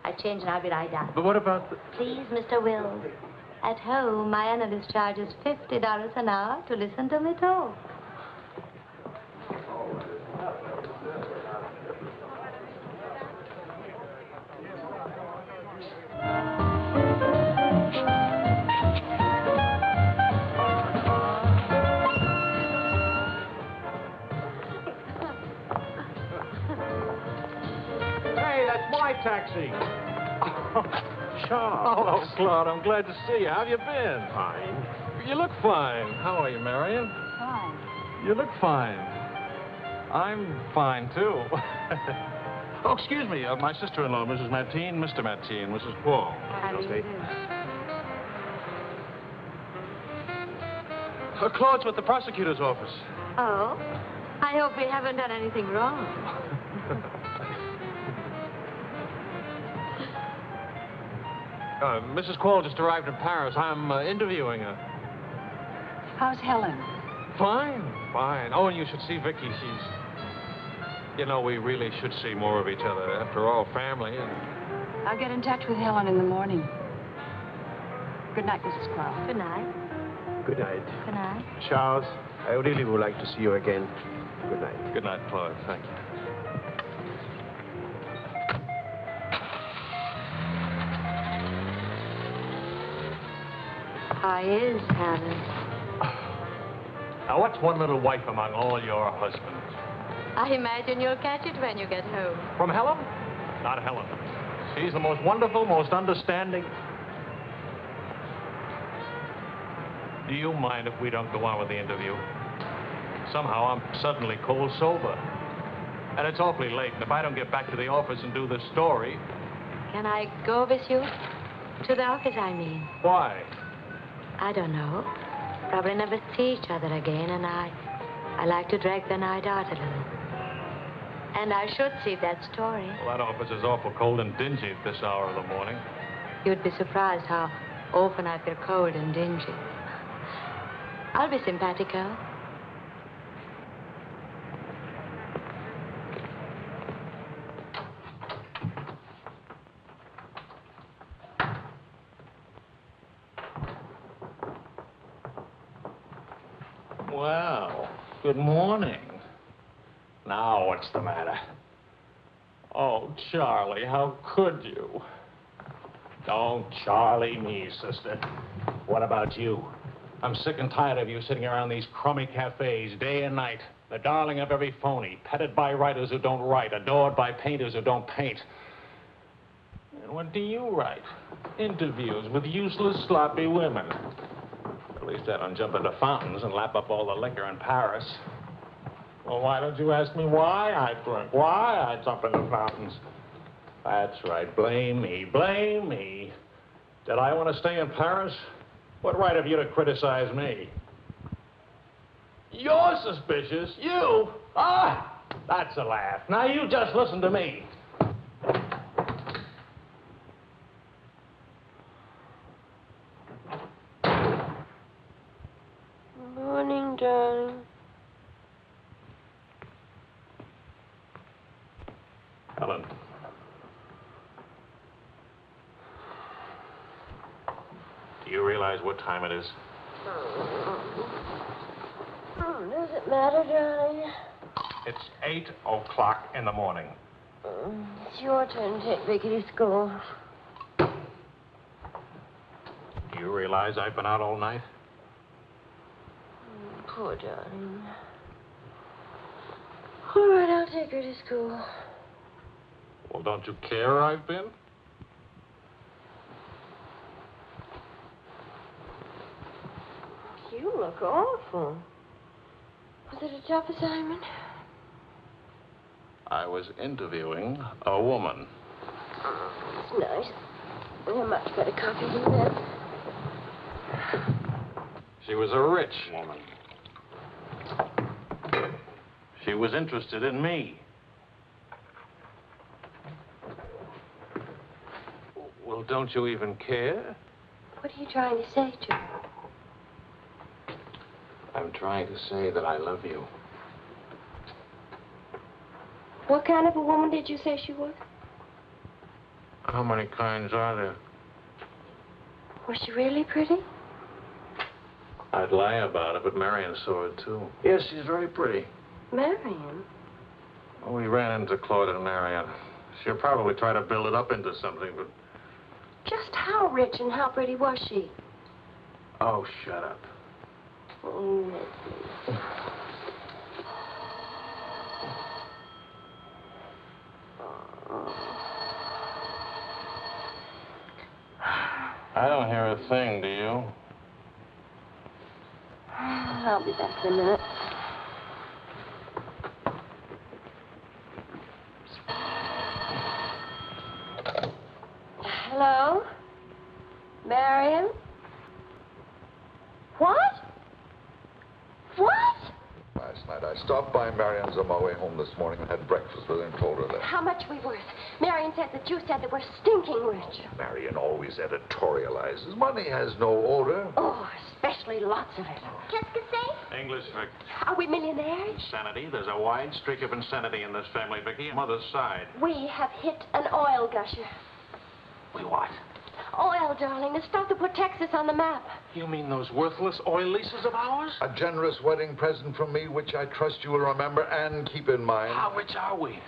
I change and I'll be right down. But what about the... Please, Mr. Wills. At home, my analyst charges $50 an hour to listen to me talk. Hey, that's my taxi. Charles. Hello, Claude. I'm glad to see you. How have you been? Fine. You look fine. How are you, Marion? Fine. You look fine. I'm fine, too. Oh, excuse me. My sister-in-law, Mrs. Mateen, Mr. Mateen, Mrs. Paul. Claude's with the prosecutor's office. Oh? I hope we haven't done anything wrong. Mrs. Quall just arrived in Paris. I'm interviewing her. How's Helen? Fine. Oh, and you should see Vicky. She's... You know, we really should see more of each other. After all, family and... I'll get in touch with Helen in the morning. Good night, Mrs. Clark. Good night. Good night. Good night. Charles, I really would like to see you again. Good night. Good night, Claude. Thank you. How is Helen? Now, what's one little wife among all your husbands? I imagine you'll catch it when you get home. From Helen? Not Helen. She's the most wonderful, most understanding. Do you mind if we don't go on with the interview? Somehow I'm suddenly cold sober. And it's awfully late, and if I don't get back to the office and do the story... Can I go with you? To the office, I mean. Why? I don't know. Probably never see each other again, and I like to drag the night out a little. And I should see that story. Well, that office is awful cold and dingy at this hour of the morning. You'd be surprised how often I feel cold and dingy. I'll be simpatico. Well, good morning. Now, what's the matter? Oh, Charlie, how could you? Don't Charlie me, sister. What about you? I'm sick and tired of you sitting around these crummy cafes day and night, the darling of every phony, petted by writers who don't write, adored by painters who don't paint. And what do you write? Interviews with useless, sloppy women. At least I don't jump into fountains and lap up all the liquor in Paris. Well, why don't you ask me why I drink? Why I jump into fountains? That's right. Blame me. Blame me. Did I want to stay in Paris? What right have you to criticize me? You're suspicious. You? Ah! That's a laugh. Now you just listen to me. Morning, darling. Helen. Do you realize what time it is? Does it matter, darling? It's 8 o'clock in the morning. It's your turn to take Vicky to school. Do you realize I've been out all night? Poor darling. All right, I'll take her to school. Well, don't you care where I've been? You look awful. Was it a tough assignment? I was interviewing a woman. It's nice. A much better copy than that. She was a rich woman. She was interested in me. Well, don't you even care? What are you trying to say to her? I'm trying to say that I love you. What kind of a woman did you say she was? How many kinds are there? Was she really pretty? I'd lie about it, but Marion saw it, too. Yes, she's very pretty. Marion? Well, we ran into Claude and Marion. She'll probably try to build it up into something, but... Just how rich and how pretty was she? Oh, shut up. Oh, let's see. I don't hear a thing, do you? I'll be back in a minute. Hello? Marion? What? What? Last night, I stopped by Marion's on my way home this morning and had breakfast with her and told her that. How much we worth? Marion said that you said that we're stinking rich. Marion always editorializes. Money has no odor. Oh, especially lots of it. Qu'est-ce que c'est? English, Vic. Are we millionaires? Insanity. There's a wide streak of insanity in this family, Vicky. Mother's side. We have hit an oil gusher. We what? Oil, darling, the stuff that put Texas on the map. You mean those worthless oil leases of ours? A generous wedding present from me, which I trust you will remember and keep in mind. How rich are we?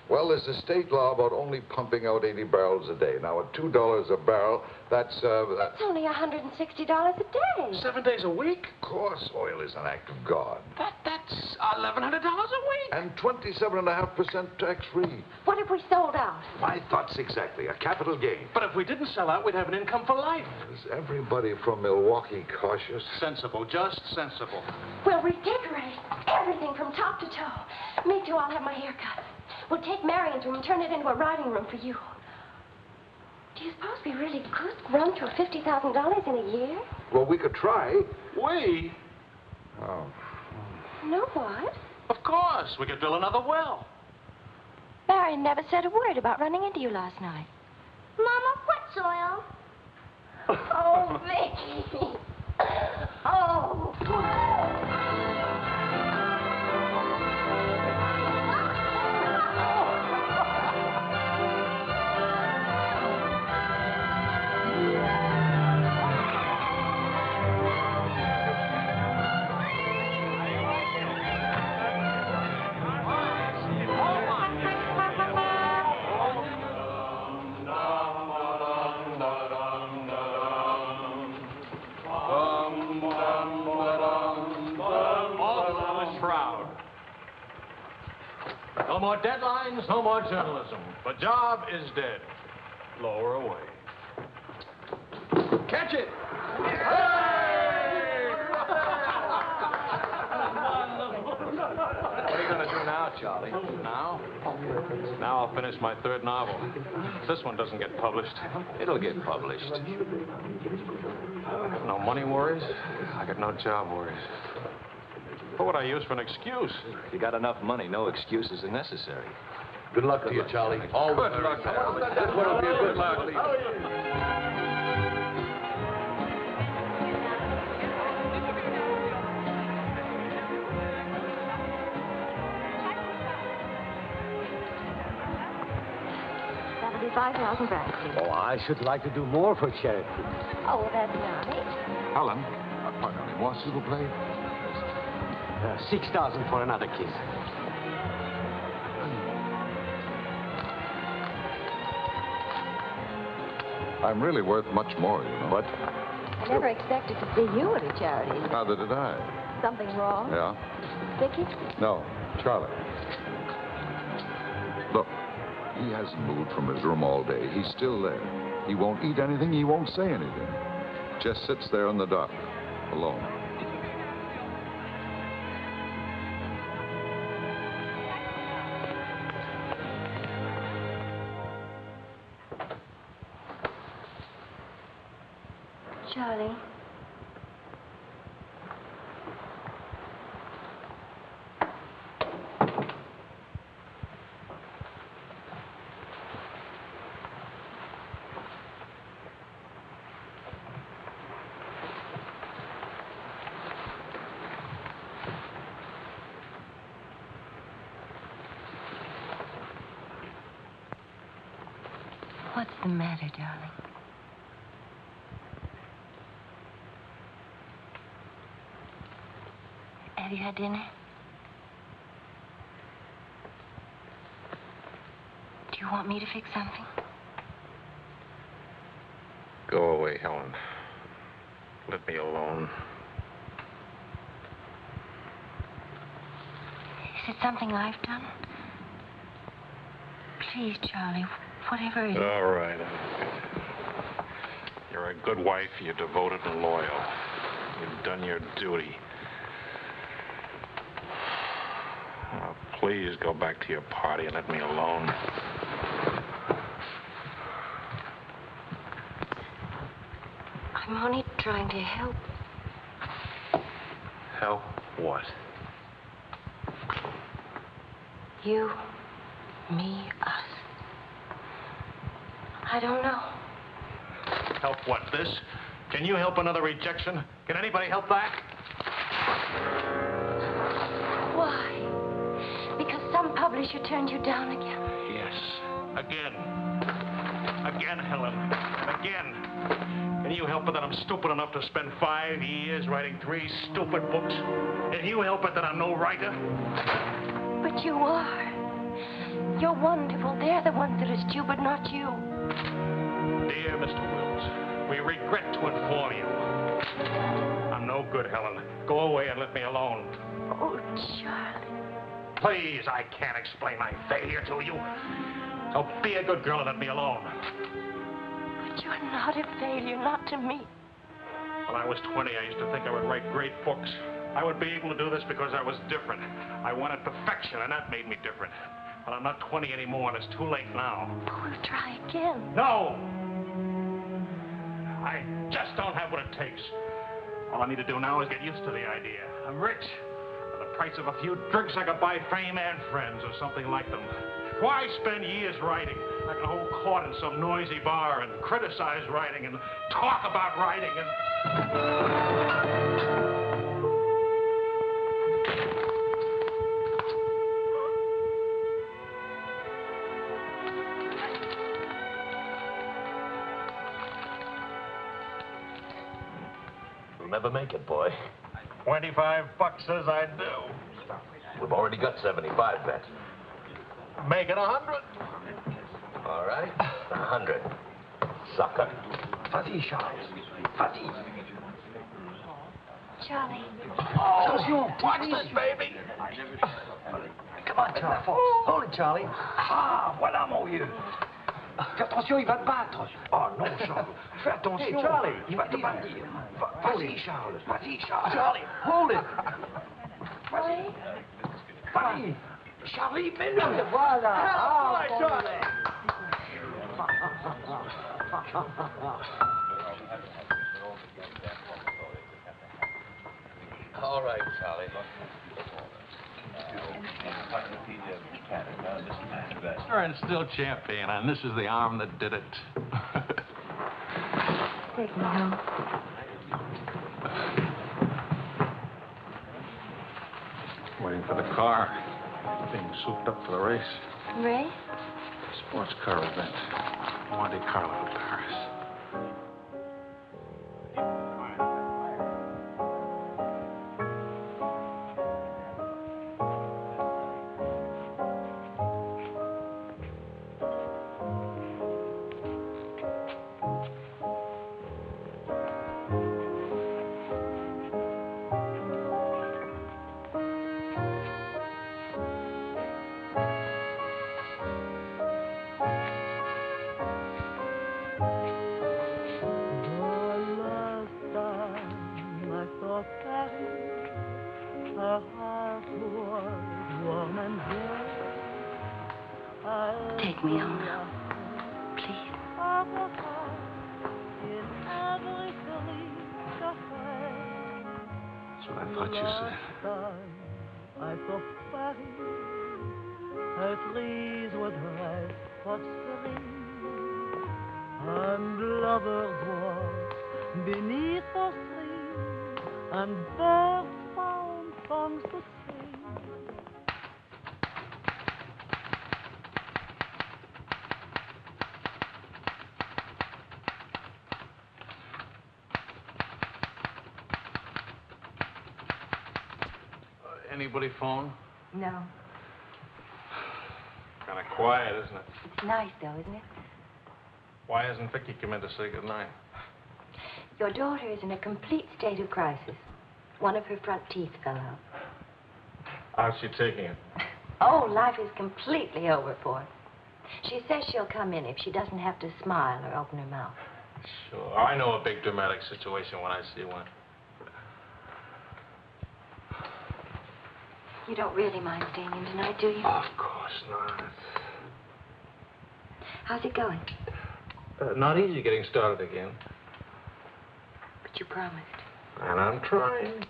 Well, there's a state law about only pumping out 80 barrels a day. Now, at $2 a barrel, that's... It's only $160 a day. 7 days a week? Of course, oil is an act of God. That's $1,100 a week. And 27.5% tax-free. What if we sold out? My thoughts exactly. A capital gain. But if we didn't sell out, we'd have an income for life. Is everybody from Milwaukee cautious? Sensible, just sensible. We'll redecorate everything from top to toe. Me too, I'll have my hair cut. We'll take Marion's room and turn it into a riding room for you. Do you suppose we really could run through $50,000 in a year? Well, we could try. We? Oh. No, what? Of course. We could drill another well. Marion never said a word about running into you last night. Mama, what's oil? Oh, Vicky. Oh. No more deadlines, no more journalism. The job is dead. Lower away. Catch it! What are you going to do now, Charlie? Now? Now I'll finish my third novel. If this one doesn't get published. It'll get published. I got no money worries. I got no job worries. What would I use for an excuse? If you got enough money, no excuses are necessary. Good luck to you, Charlie. All Good luck. This one will be a good luck. That'll be 5,000 francs. Oh, I should like to do more for charity. Oh, that's nice. Helen, pardonnez-moi, s'il vous plaît. 6,000 for another kiss. I'm really worth much more, you know. What? I never expected to see you at a charity. Neither did I. Something wrong? Yeah? Vicky? No, Charlie. Look, he hasn't moved from his room all day. He's still there. He won't eat anything. He won't say anything. Just sits there on the dock, alone. Charlie. What's the matter, darling? Have you had dinner? Do you want me to fix something? Go away, Helen. Let me alone. Is it something I've done? Please, Charlie, whatever it is. All right. You're a good wife. You're devoted and loyal. You've done your duty. Oh, please go back to your party and let me alone. I'm only trying to help. Help what? You, me, us. I don't know. Help what, this? Can you help another rejection? Can anybody help that? Why? Because some publisher turned you down again. Yes, again. Again, Helen. And again. Can you help it that I'm stupid enough to spend 5 years writing 3 stupid books? Can you help it that I'm no writer? But you are. You're wonderful. They're the ones that are stupid, not you. Dear Mr. Wills, we regret to inform you. I'm no good, Helen. Go away and let me alone. Oh, Charlie. Please, I can't explain my failure to you. So be a good girl and let me alone. But you're not a failure, not to me. When I was 20, I used to think I would write great books. I would be able to do this because I was different. I wanted perfection, and that made me different. But I'm not 20 anymore, and it's too late now. We'll try again. No! I just don't have what it takes. All I need to do now is get used to the idea. I'm rich. For the price of a few drinks, I could buy fame and friends or something like them. Why spend years writing? I can hold court in some noisy bar and criticize writing and talk about writing and... You'll never make it, boy. $25 says I do. We've already got 75 bets. Make it 100. All right, 100. Sucker. Vas-y, Charles. Vas-y. Charlie. Attention. Watch this, baby. Come on, Charles. Hold it, Charlie. Ah, voilà, mon vieux. Fais attention, il va te battre. Oh non, Charles. Fais attention. Hey, Charlie, il va te battre. Vas-y, Charles. Vas-y, Charles. Charlie, hold it. Vas-y. Vas-y. Charlie, mets-le. Voilà. Ah, Charlie. All right, Charlie. And still champion, and this is the arm that did it. Take me home. Waiting for the car. Being souped up for the race. Ray? Sports car event. Monte Carlo, Paris. Take me home now, please. That's what I thought you said. Un lover doit bénir for free, and birds found songs to sing. Anybody phone? No. Kind of quiet, isn't it? Nice, though, isn't it? Why hasn't Vicky come in to say goodnight? Your daughter is in a complete state of crisis. One of her front teeth fell out. How's she taking it? Oh, life is completely over for her. She says she'll come in if she doesn't have to smile or open her mouth. Sure. I know a big dramatic situation when I see one. You don't really mind staying in tonight, do you? Of course not. How's it going? Not easy getting started again. But you promised. And I'm trying.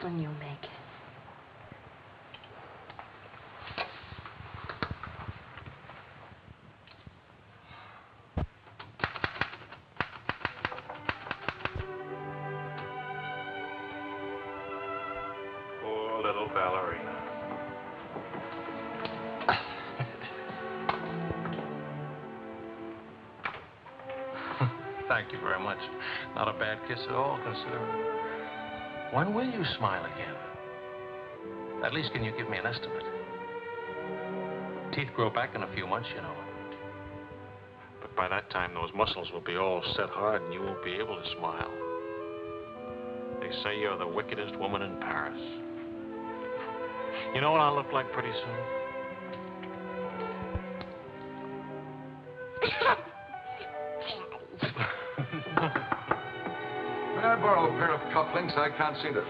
And you'll make it. Poor little ballerina. Thank you very much. Not a bad kiss at all, considering. When will you smile again? At least can you give me an estimate? Teeth grow back in a few months, you know. But by that time, those muscles will be all set hard and you won't be able to smile. They say you're the wickedest woman in Paris. You know what I'll look like pretty soon? May I borrow a pair of cufflinks? I can't see them.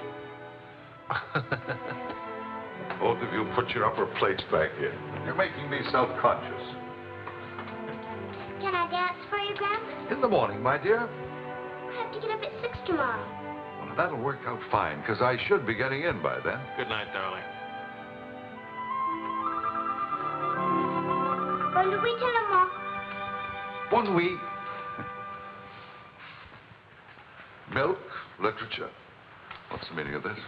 Both of you put your upper plates back here. You're making me self-conscious. Can I dance for you, Grandpa? In the morning, my dear. I have to get up at 6 tomorrow. Well, that'll work out fine, because I should be getting in by then. Good night, darling. Bonne nuit, maman. Bon nuit. Milk, literature. What's the meaning of this?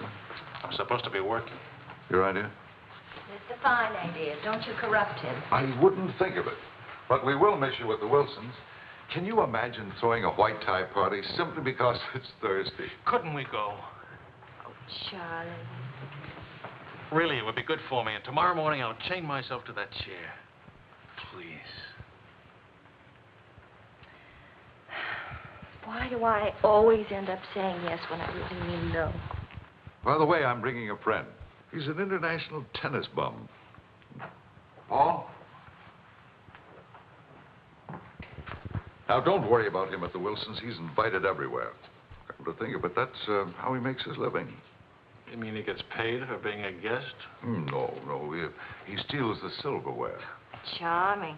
I'm supposed to be working. Your idea? It's a fine idea. Don't you corrupt him. I wouldn't think of it. But we will miss you with the Wilsons. Can you imagine throwing a white tie party simply because it's Thursday? Couldn't we go? Oh, Charlie. Really, it would be good for me. And tomorrow morning, I'll chain myself to that chair. Please. Why do I always end up saying yes when I really mean no? By the way, I'm bringing a friend. He's an international tennis bum. Paul? Now, don't worry about him at the Wilsons. He's invited everywhere. Come to think of it, that's how he makes his living. You mean he gets paid for being a guest? No. He steals the silverware. Charming.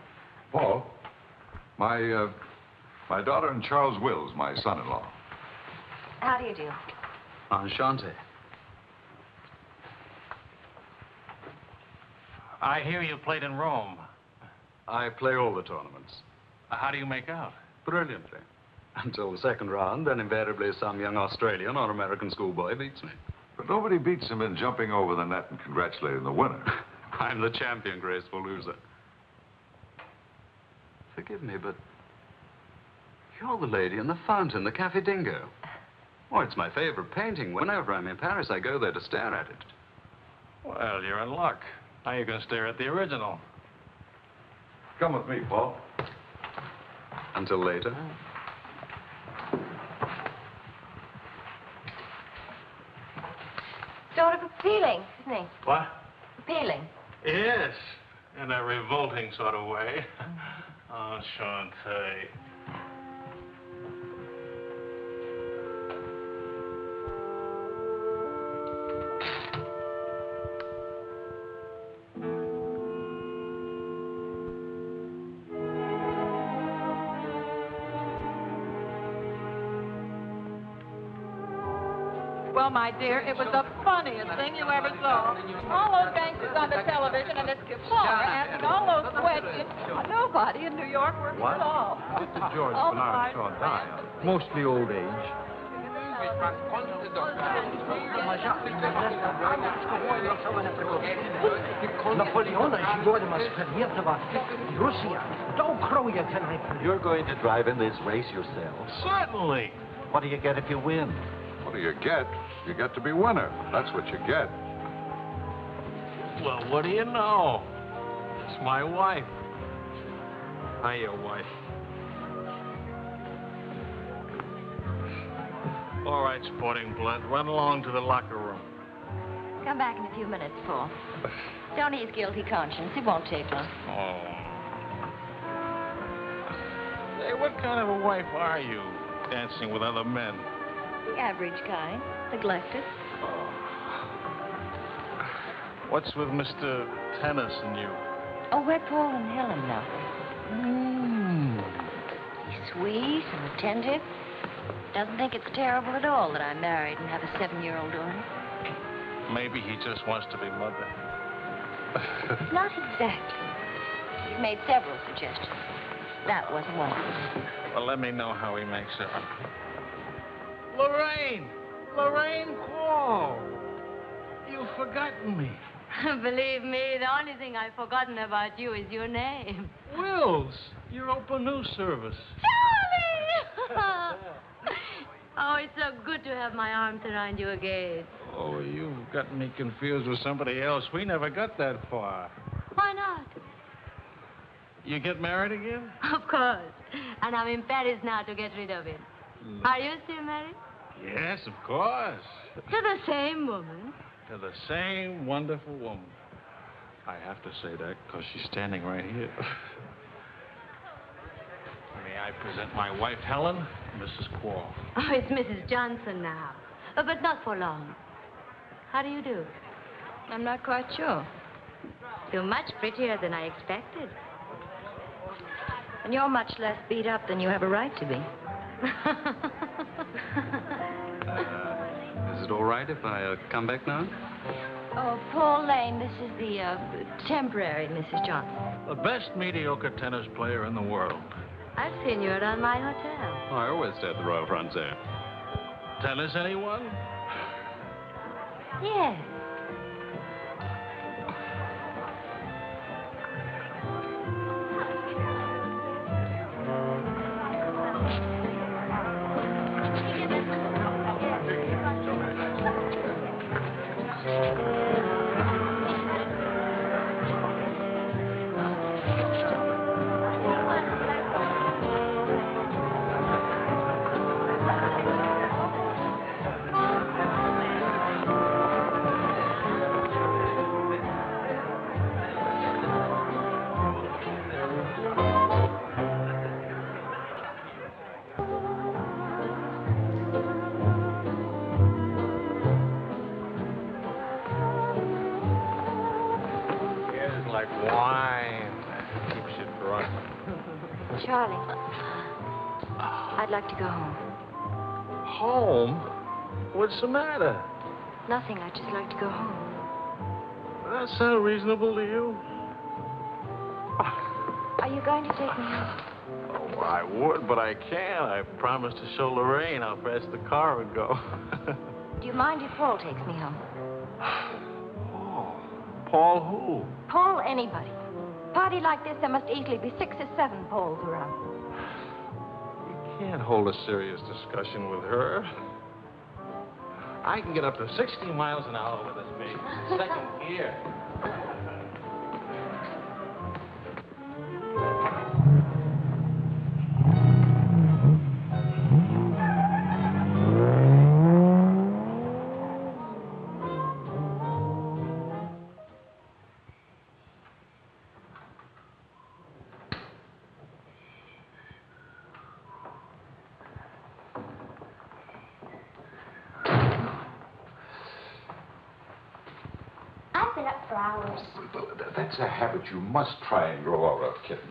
Paul, my daughter and Charles Wills, my son-in-law. How do you do? Enchanté. I hear you played in Rome. I play all the tournaments. How do you make out? Brilliantly. Until the second round, then invariably some young Australian or American schoolboy beats me. But nobody beats him in jumping over the net and congratulating the winner. I'm the champion, graceful loser. Forgive me, but you're the lady in the fountain, the Cafe Dingo. Oh, it's my favorite painting. Whenever I'm in Paris, I go there to stare at it. Well, you're in luck. Now you can stare at the original. Come with me, Paul. Until later. Sort of appealing, isn't he? What? Appealing. Yes, in a revolting sort of way. Enchanté. Well, my dear, it was the funniest thing you ever saw. All those gangsters on the television and this Gabor asking all those questions. Nobody in New York works at all. Mr. George Oh, Bernard saw die. Mostly old age. You're going to drive in this race yourself? Certainly. What do you get if you win? What do you get? You get to be winner. That's what you get. Well, what do you know? It's my wife. Hiya, wife. All right, sporting blood. Run along to the locker room. Come back in a few minutes, Paul. Don't ease guilty conscience. It won't take long. Oh. Say, what kind of a wife are you, dancing with other men? The average kind. Neglected. Oh. What's with Mr. Tennis and you? Oh, we're Paul and Helen now. He's sweet and attentive. Doesn't think it's terrible at all that I'm married and have a 7-year-old daughter. Maybe he just wants to be mother. Not exactly. He's made several suggestions. That wasn't one of them. Well, let me know how he makes it. Lorraine! Lorraine Paul! You've forgotten me. Believe me, the only thing I've forgotten about you is your name. Wills, your open news service. Charlie! Oh, it's so good to have my arms around you again. Oh, you've got me confused with somebody else. We never got that far. Why not? You get married again? Of course. And I'm in Paris now to get rid of it. Are you still married? Yes, of course. To the same woman. To the same wonderful woman. I have to say that because she's standing right here. May I present my wife, Helen, Mrs. Quarl. Oh, it's Mrs. Johnson now. But not for long. How do you do? I'm not quite sure. You're much prettier than I expected. And you're much less beat up than you have a right to be. Is it all right if I come back now? Oh, Paul Lane, this is the temporary Mrs. Johnson. The best mediocre tennis player in the world. I've seen you around my hotel. Oh, I always stay at the Royal Francais. Tennis, anyone? Yes. Charlie, I'd like to go home. Home? What's the matter? Nothing. I'd just like to go home. That sound reasonable to you? Are you going to take me home? Oh, I would, but I can't. I promised to show Lorraine how fast the car would go. Do you mind if Paul takes me home? Paul who? Paul anybody. Party like this, there must easily be 6 or 7 Pauls around. You can't hold a serious discussion with her. I can get up to 60 miles an hour with this baby. Second gear. I've been up for hours. Well, that's a habit you must try and grow out of, kitten.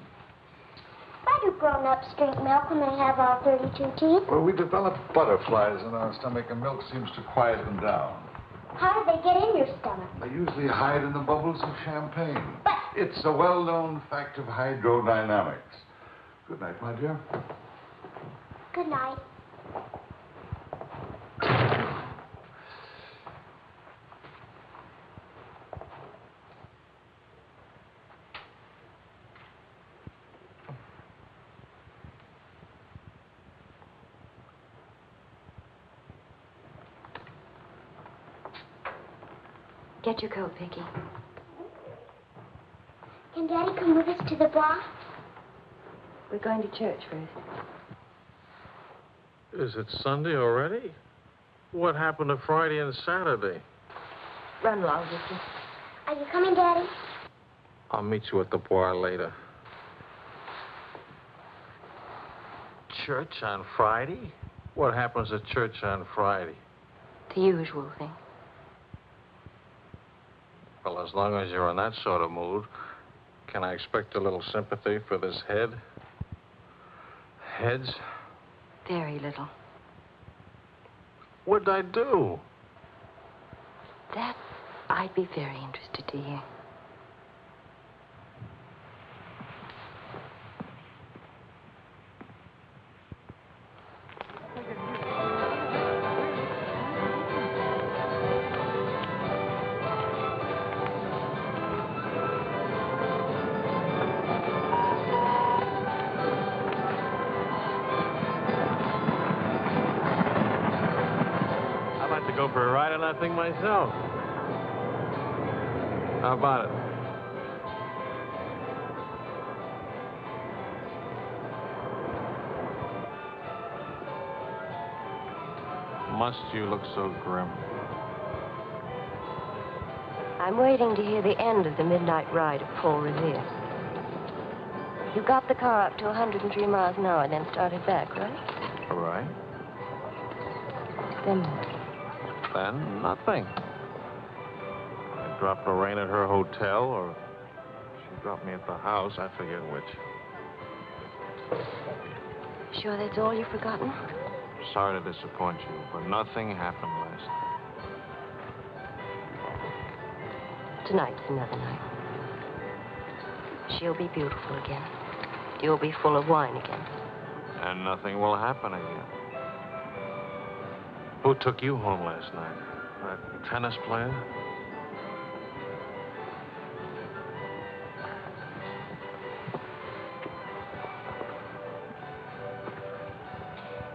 Why do grown-ups drink milk when they have all 32 teeth? Well, we develop butterflies in our stomach, and milk seems to quiet them down. How do they get in your stomach? They usually hide in the bubbles of champagne. But it's a well-known fact of hydrodynamics. Good night, my dear. Good night. Get your coat, Vicky. Can Daddy come with us to the bar? We're going to church first. Is it Sunday already? What happened to Friday and Saturday? Run along, Vicky. Are you coming, Daddy? I'll meet you at the bar later. Church on Friday? What happens at church on Friday? The usual thing. Well, as long as you're in that sort of mood, can I expect a little sympathy for this head? Heads? Very little. What'd I do? That I'd be very interested to hear. to go for a ride on that thing myself. How about it? Must you look so grim? I'm waiting to hear the end of the midnight ride of Paul Revere. You got the car up to 103 miles an hour, then started back, right? All right. Then what? Then nothing. I dropped Lorraine at her hotel, or she dropped me at the house. I forget which. Sure that's all you've forgotten? Sorry to disappoint you, but nothing happened last night. Tonight's another night. She'll be beautiful again. You'll be full of wine again. And nothing will happen again. Who took you home last night? That tennis player?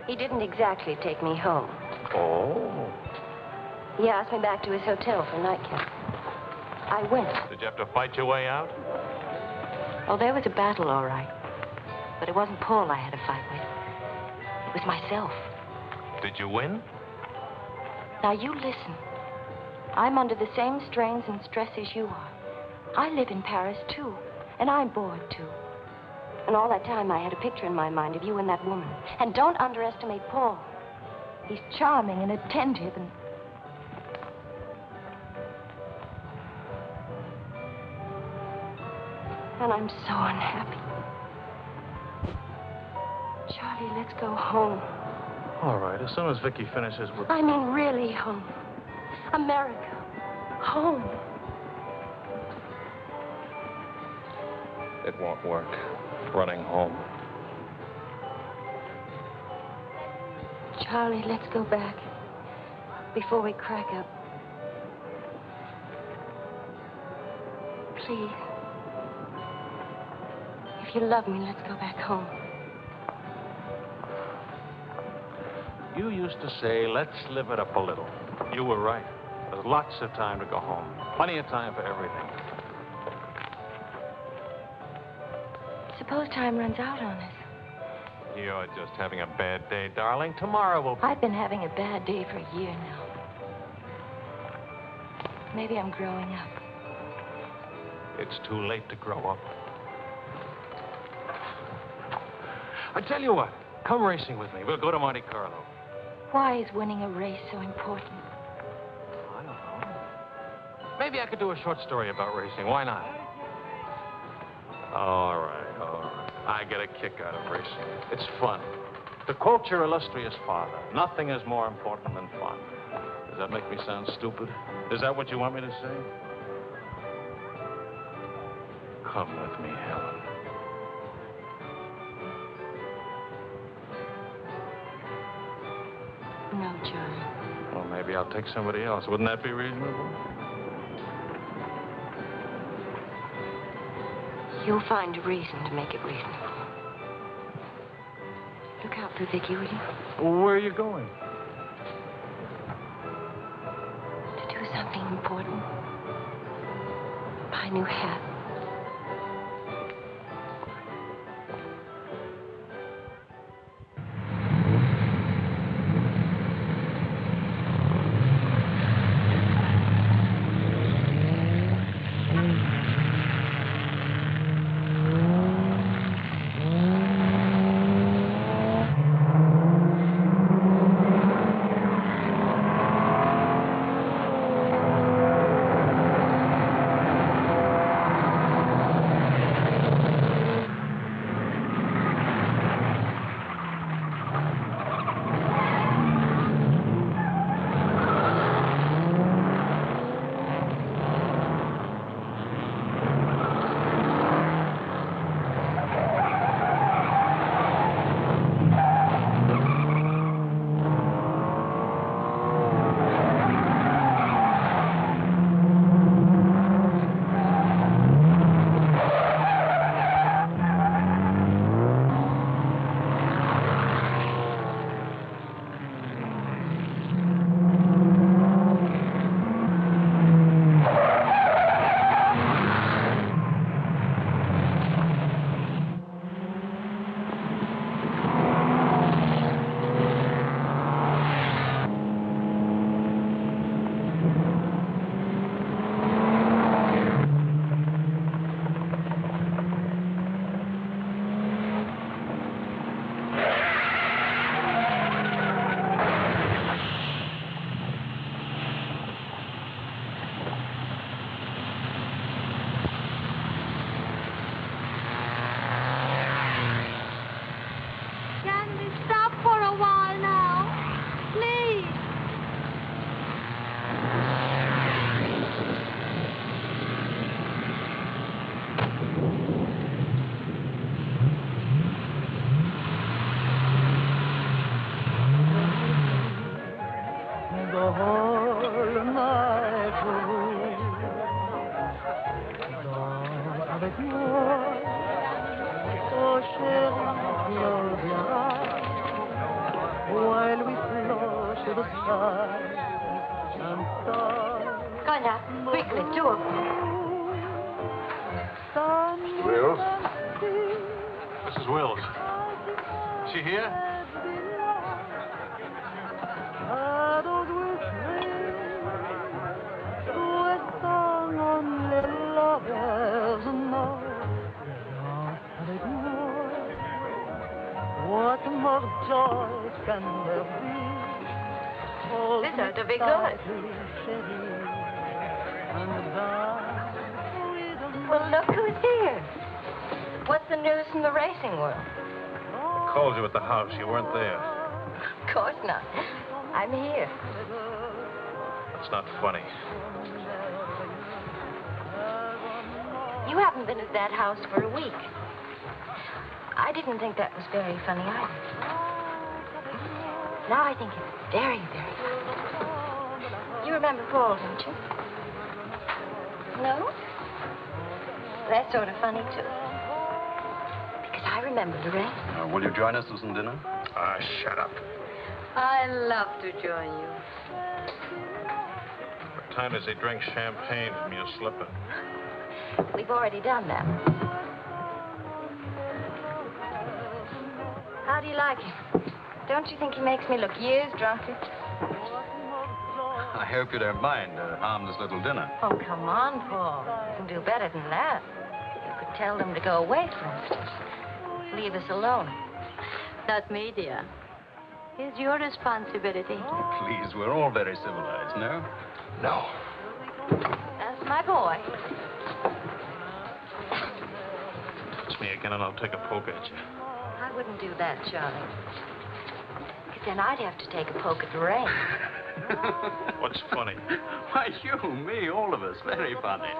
He didn't exactly take me home. Oh. He asked me back to his hotel for a nightcap. I went. Did you have to fight your way out? Oh, there was a battle, all right. But it wasn't Paul I had to fight with. It was myself. Did you win? Now, you listen. I'm under the same strains and stress as you are. I live in Paris, too. And I'm bored, too. And all that time, I had a picture in my mind of you and that woman. And don't underestimate Paul. He's charming and attentive and... And I'm so unhappy. Charlie, let's go home. All right, as soon as Vicky finishes with... I mean, really home. America. Home. It won't work. Running home. Charlie, let's go back. Before we crack up. Please. If you love me, let's go back home. You used to say, let's live it up a little. You were right. There's lots of time to go home. Plenty of time for everything. Suppose time runs out on us. You're just having a bad day, darling. Tomorrow will be... I've been having a bad day for a year now. Maybe I'm growing up. It's too late to grow up. I tell you what, come racing with me. We'll go to Monte Carlo. Why is winning a race so important? I don't know. Maybe I could do a short story about racing. Why not? All right, all right. I get a kick out of racing. It's fun. To quote your illustrious father, nothing is more important than fun. Does that make me sound stupid? Is that what you want me to say? Come with me, Helen. No, Charlie. Well, maybe I'll take somebody else. Wouldn't that be reasonable? You'll find a reason to make it reasonable. Look out for Vicky, will you? Well, where are you going? To do something important. Buy a new hat. the whole night through. Danse avec moi, oh chérie, close your eyes, while we float to the sky and start. Cognac, quickly, 2 of them. Wills? Mrs. Wills. Is she here? What more joy can there be? This ought to be good. Well, look who's here. What's the news from the racing world? Called you at the house. You weren't there. Of course not. I'm here. That's not funny. You haven't been at that house for a week. I didn't think that was very funny either. Now I think it's very, very funny. You remember Paul, don't you? No? That's sort of funny, too. Because I remember Lorraine. Will you join us for some dinner? Ah, shut up. I love to join you. What time does he drink champagne from your slipper? We've already done that. How do you like him? Don't you think he makes me look years drunker? I hope you don't mind a harmless little dinner. Oh, come on, Paul. You can do better than that. You could tell them to go away, for instance. Leave us alone. Not me, dear. It's your responsibility. Please, we're all very civilized, no? No. That's my boy. Touch me again and I'll take a poke at you. I wouldn't do that, Charlie. Because then I'd have to take a poke at Lorraine. What's funny? Why, you, me, all of us. Very funny.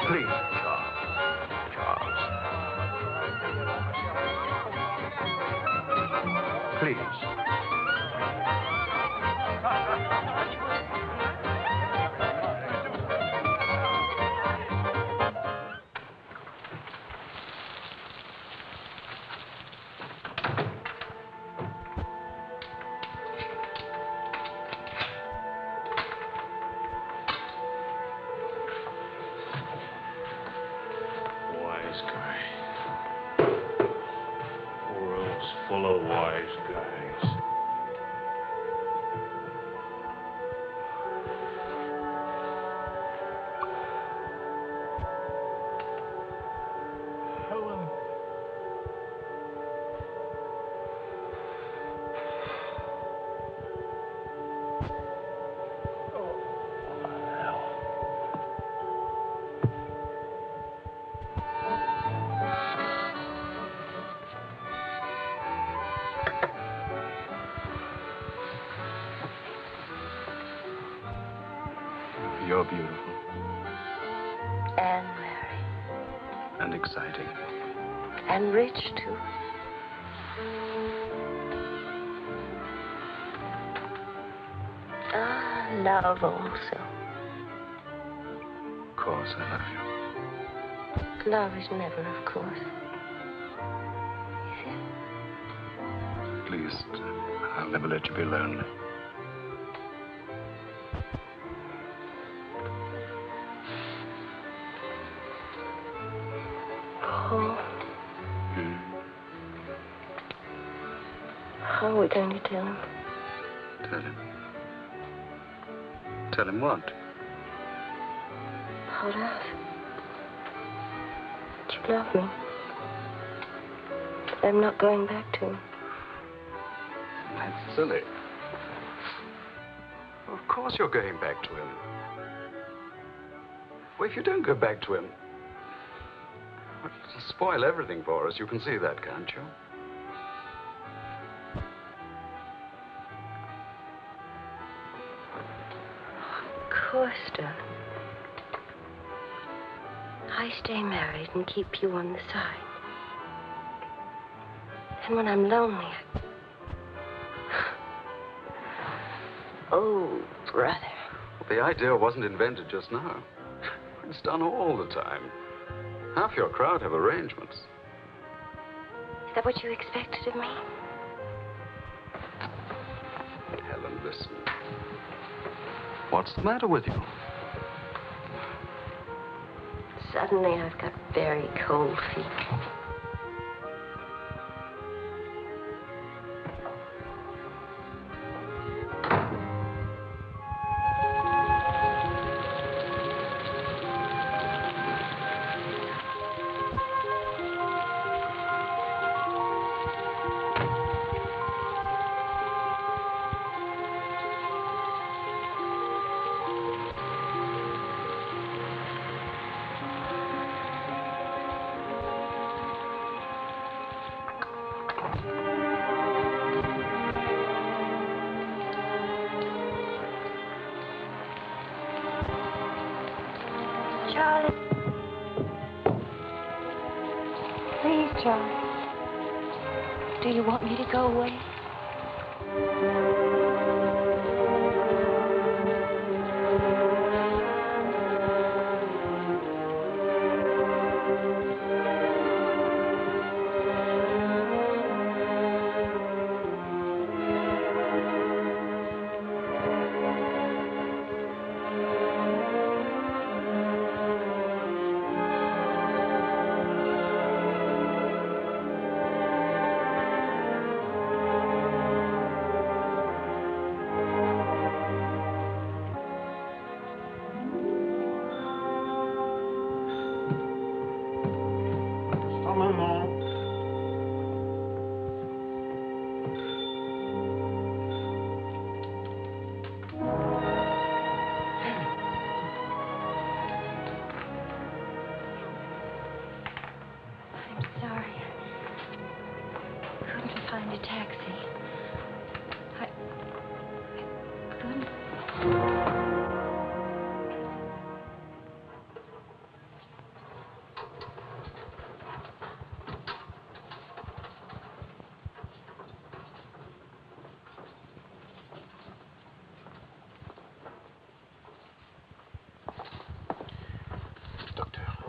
Please, Charles. Please. Full of wise guys. Helen. You're beautiful. And merry. And exciting. And rich, too. Ah, love also. Of course, I love you. Love is never, of course. Is it? Please, I'll never let you be lonely. Paul. How are we going to tell him? Tell him. Tell him what? About us. That you love me. That I'm not going back to him. That's silly. Of course you're going back to him. Well, if you don't go back to him, it'll spoil everything for us. You can see that, can't you? Of course, darling. I stay married and keep you on the side. And when I'm lonely, oh, brother. The idea wasn't invented just now. It's done all the time. Half your crowd have arrangements. Is that what you expected of me? Helen, listen. What's the matter with you? Suddenly, I've got very cold feet. Charlie. Please, Charlie. Do you want me to go away?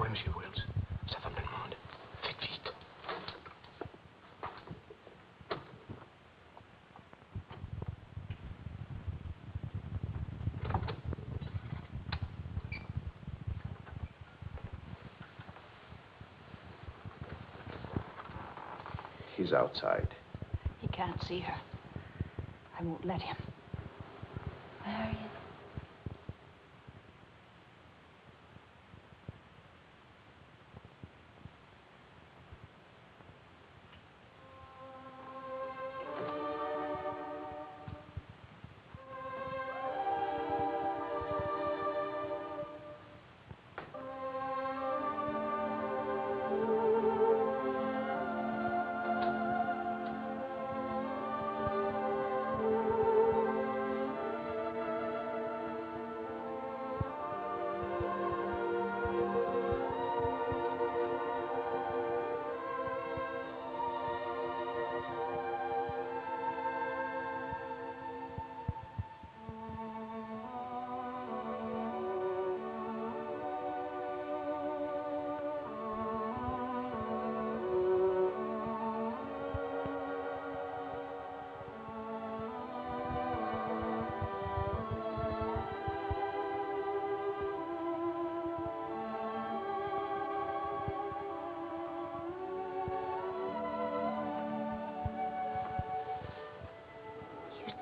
Monsieur Wills, ça va me demander. Faites vite. He's outside. He can't see her. I won't let him. Marion.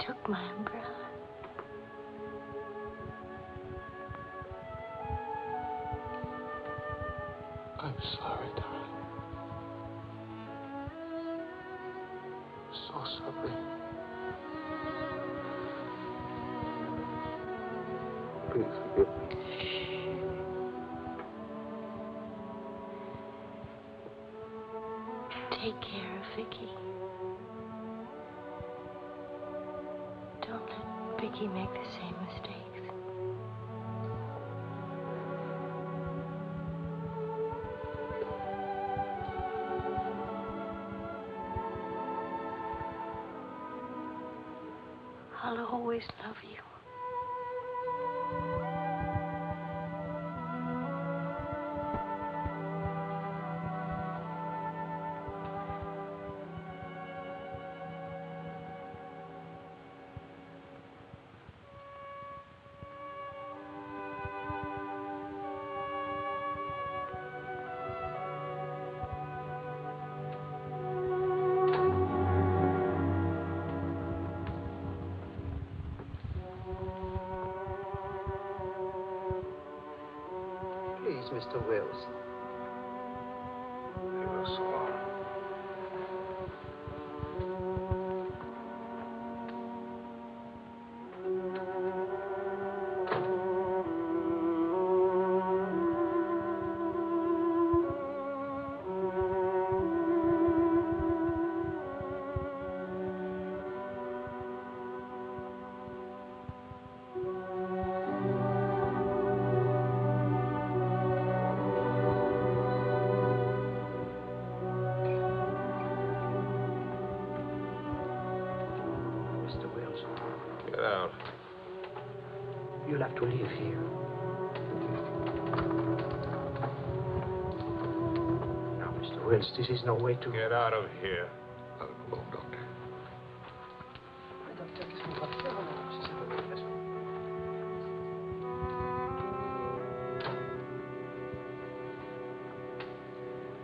Took my umbrella. I'm sorry, darling. So sorry. Please forgive me. Take care of Vicky. Don't let Vicky make the same mistakes. I'll always love you. Please, Mr. Wills. You were so long. Get out. You'll have to leave here. Now, Mr. Wills, this is no way to... Get out of here. Let him alone, Doctor.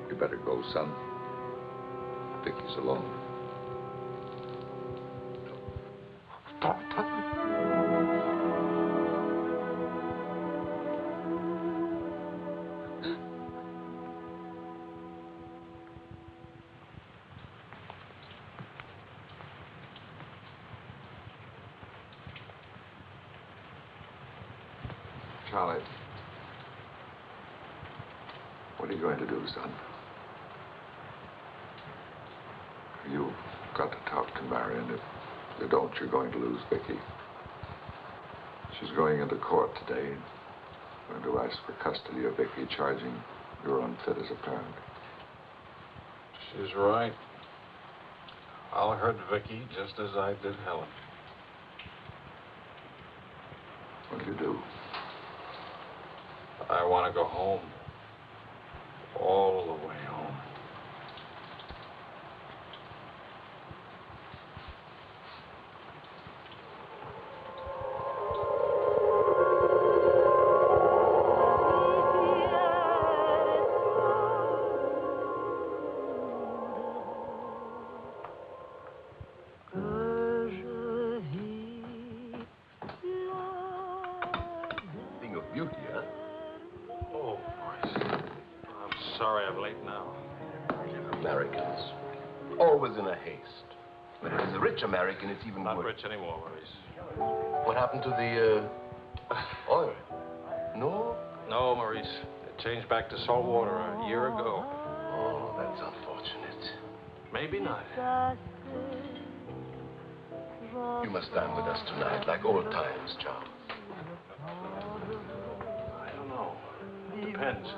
You better go, son. Vicky's alone. Charlie, what are you going to do, son? You've got to talk to Marion. If you don't, you're going to lose Vicky. She's going into court today, going to ask for custody of Vicky, charging you're unfit as a parent. She's right. I'll hurt Vicky just as I did Helen. What do you do? I want to go home. All the way home. Thing of beauty, huh? Oh, boys. I'm sorry I'm late now. Americans. Always in a haste. But if it's a rich American, it's even Not worse. rich anymore, Maurice. What happened to the, oil? No? No, Maurice. It changed back to salt water a year ago. Oh, that's unfortunate. Maybe not. You must dine with us tonight, like old times, Charles. I don't know. Depends.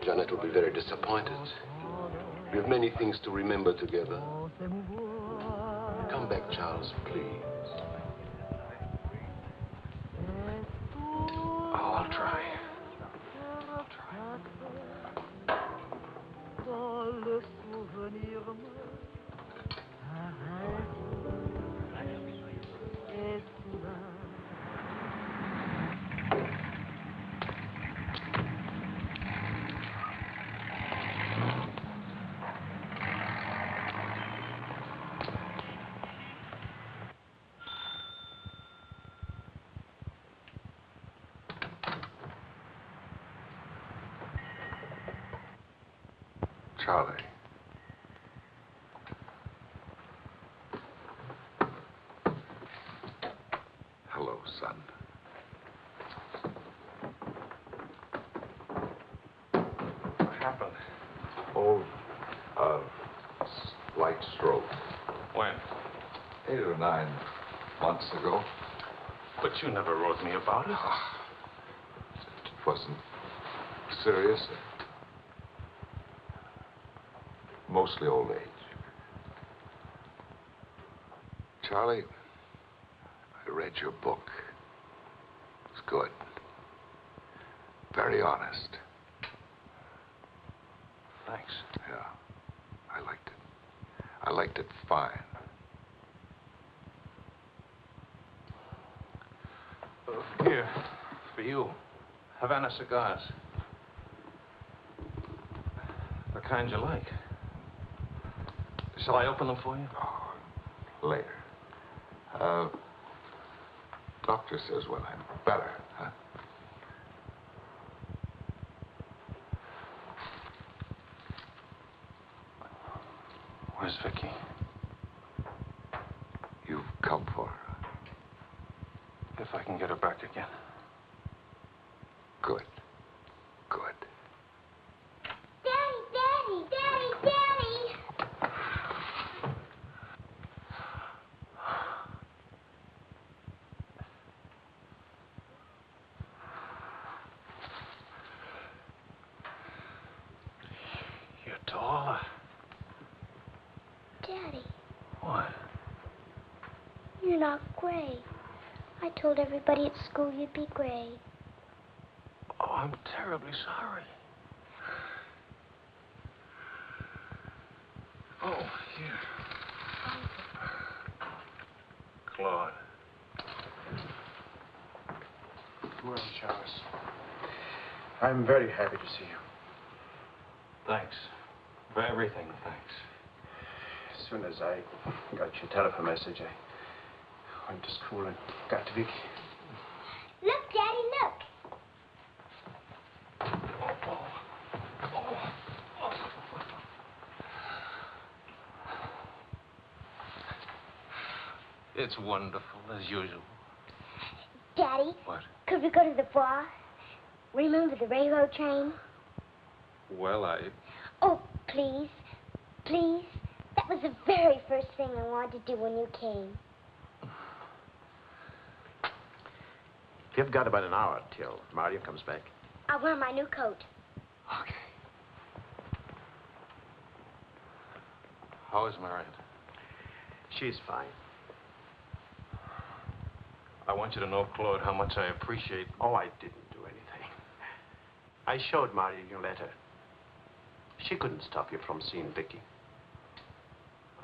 Janet will be very disappointed. We have many things to remember together. Come back, Charles, please. Oh, I'll try. Charlie. Hello, son. What happened? Oh, slight stroke. When? 8 or 9 months ago. But you never wrote me about it. It wasn't serious. Mostly old age. Charlie, read your book. It's good. Very honest. Thanks. Yeah. I liked it. I liked it fine. Here, for you. Havana cigars. The kind you like. Shall I open them for you? Oh, later. Doctor says when I'm better, huh? Where's Vicky? You've come for her. If I can get her back again. Good. Good. Daddy, Daddy, Daddy, Daddy! You're taller. Daddy, What? you're not gray. I told everybody at school you'd be gray. Oh, I'm terribly sorry. Oh, here. Claude. Well, Charles, I'm very happy to see you. Thanks. For everything, thanks. As soon as I got your telephone message, I went to school and got to Vicky. Look, Daddy, look. It's wonderful, as usual. Daddy, What? could we go to the bar? Remember the railroad train? Well, Oh, please. Please. That was the very first thing I wanted to do when you came. You've got about an hour till Mario comes back. I'll wear my new coat. Okay. How is Marion? She's fine. I want you to know, Claude, how much I appreciate... Oh, I didn't do anything. I showed Mario your letter. She couldn't stop you from seeing Vicky.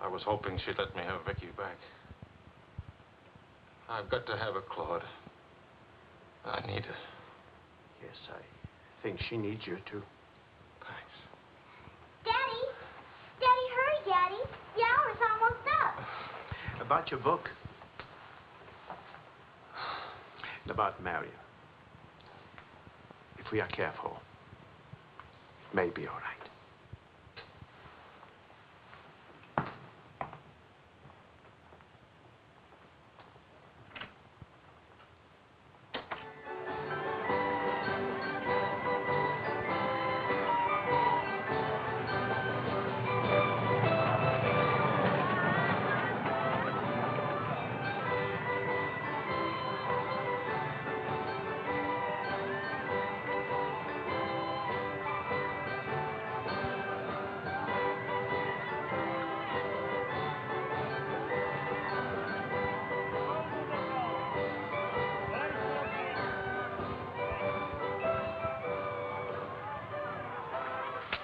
I was hoping she'd let me have Vicky back. I've got to have her, Claude. I need her. Yes, I think she needs you, too. Thanks. Daddy! Daddy, hurry, Daddy. The hour's almost up. About your book. About Mario. If we are careful, it may be all right.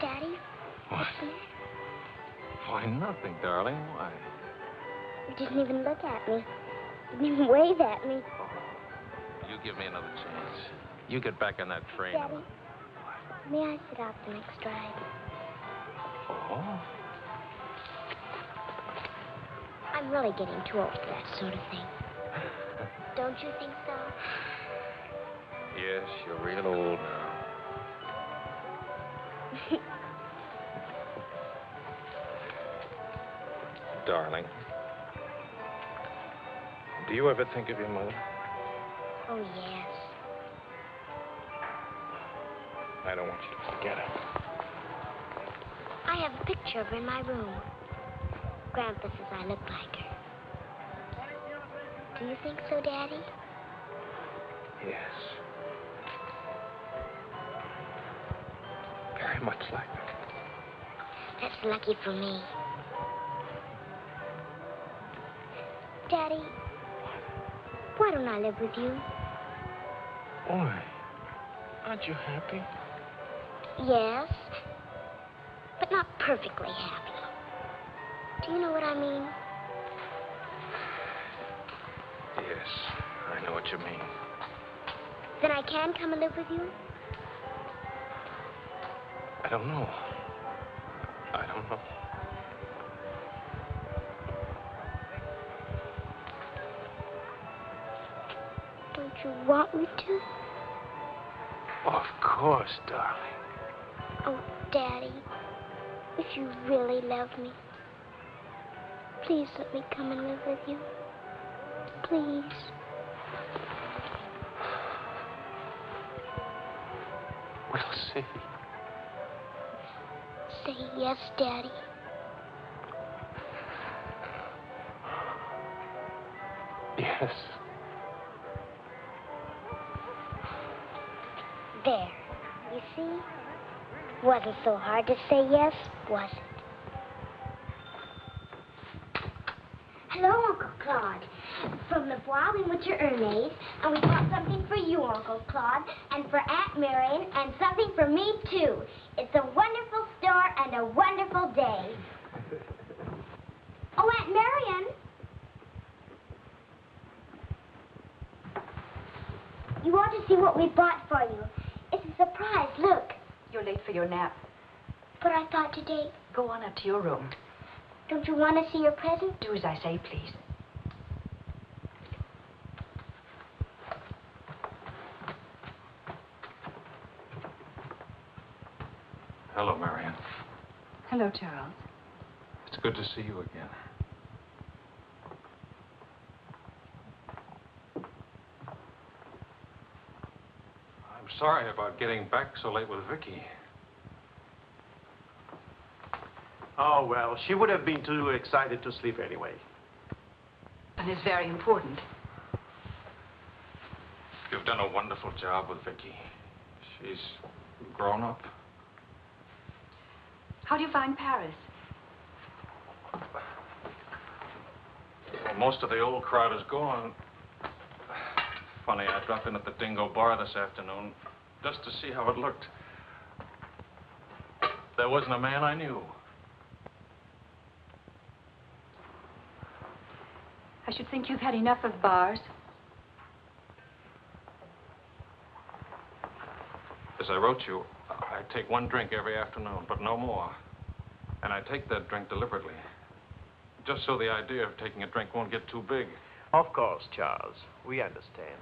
Daddy? What? Why, nothing, darling. Why? You didn't even look at me. Didn't even wave at me. You give me another chance. You get back on that train. Daddy, may I sit out the next ride? Oh? I'm really getting too old for that sort of thing. Don't you think so? Yes, you're real old now. Darling, do you ever think of your mother? Oh, yes. I don't want you to forget her. I have a picture of her in my room. Grandpa says I look like her. Do you think so, Daddy? Yes. Very much like her. That's lucky for me. Daddy, Why don't I live with you? Why? Aren't you happy? Yes, but not perfectly happy. Do you know what I mean? Yes, I know what you mean. Then I can come and live with you? I don't know. I don't know. Don't you want me to? Of course, darling. Oh, Daddy, if you really love me, please let me come and live with you. Please. We'll see. Say yes, Daddy. Yes. There. You see? Wasn't so hard to say yes, was it? Hello, Uncle Claude. From the Bois, we went to Ernest, and we bought something for you, Uncle Claude, and for Aunt Marion, and something for me, too. It's a wonderful store and a wonderful day. Oh, Aunt Marion! You ought to see what we bought for you. It's a surprise, look. You're late for your nap. But I thought today... Go on up to your room. Don't you want to see your present? Do as I say, please. Hello, Marion. Hello, Charles. It's good to see you again. I'm sorry about getting back so late with Vicky. Oh, well, she would have been too excited to sleep anyway. And it's very important. You've done a wonderful job with Vicky. She's grown up. How do you find Paris? Well, most of the old crowd is gone. Funny, I dropped in at the Dingo Bar this afternoon just to see how it looked. There wasn't a man I knew. I should think you've had enough of bars. As I wrote you, I take one drink every afternoon, but no more. And I take that drink deliberately, just so the idea of taking a drink won't get too big. Of course, Charles. We understand.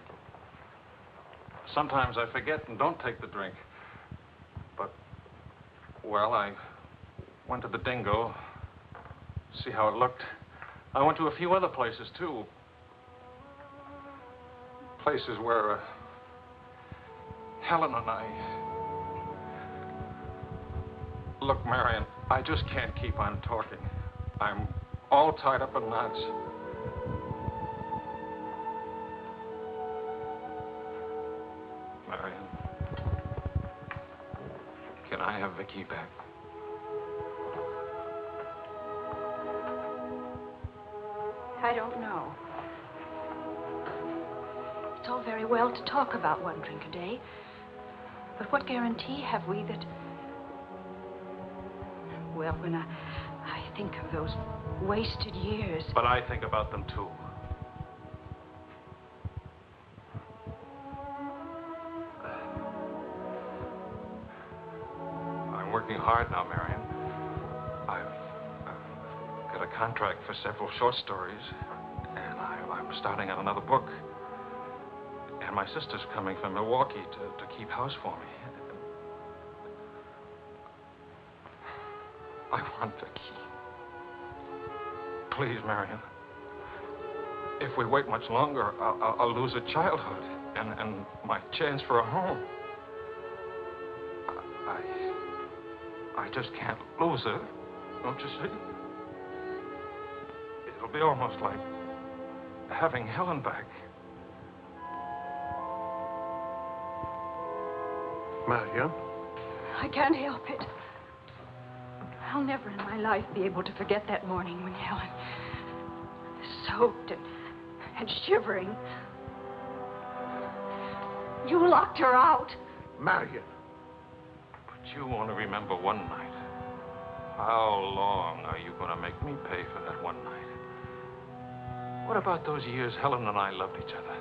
Sometimes I forget and don't take the drink. But, well, I went to the Dingo, see how it looked. I went to a few other places, too. Places where Helen and I... Look, Marion, I just can't keep on talking. I'm all tied up in knots. Marion, can I have Vicky back? I don't know. It's all very well to talk about one drink a day. But what guarantee have we that... Well, when I think of those wasted years... But I think about them, too. I'm working hard now, Marion. I've got a contract for several short stories, and I'm starting on another book. And my sister's coming from Milwaukee to keep house for me. I want Vicky. Please, Marion. If we wait much longer, I'll lose a childhood and my chance for a home. I just can't lose her, don't you see? It'll be almost like having Helen back. Marion? I can't help it. I'll never in my life be able to forget that morning when Helen, soaked and shivering, You locked her out. Marion. But you only remember one night. How long are you going to make me pay for that one night? What about those years Helen and I loved each other?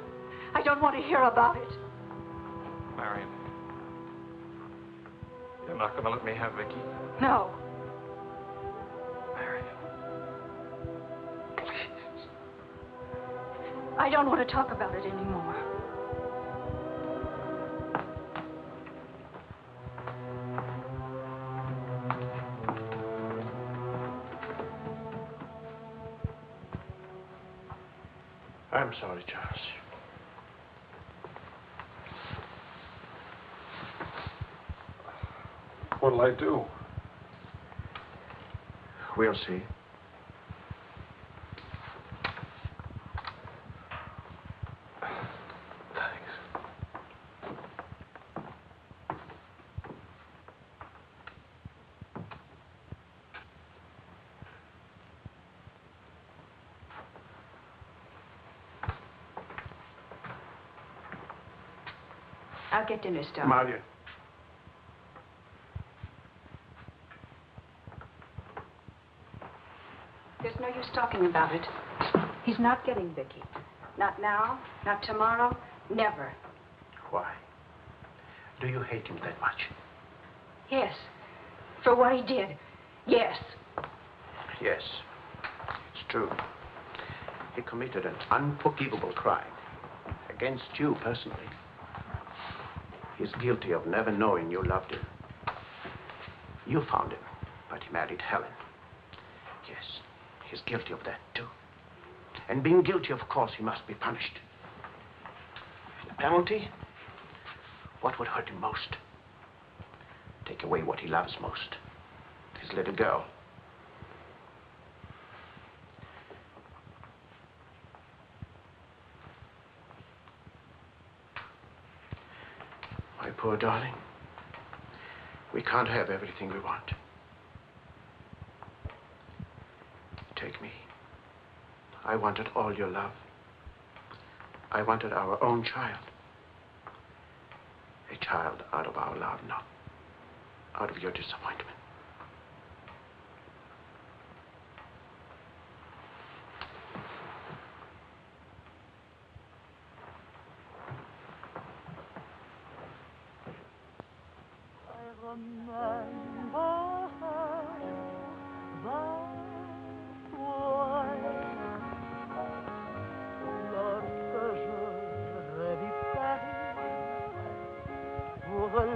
I don't want to hear about it. Marion, you're not going to let me have Vicky? No. Marion. I don't want to talk about it anymore. I'm sorry, Charles. What'll I do? We'll see. I'll get dinner started. Marion. There's no use talking about it. He's not getting Vicky. Not now, not tomorrow, never. Why? Do you hate him that much? Yes. For what he did. Yes. Yes. It's true. He committed an unforgivable crime against you personally. He's guilty of never knowing you loved him. You found him, but he married Helen. Yes, he's guilty of that, too. And being guilty, of course, he must be punished. And the penalty? What would hurt him most? Take away what he loves most. His little girl. My poor darling, we can't have everything we want. Take me. I wanted all your love. I wanted our own child. A child out of our love, not out of your disappointment.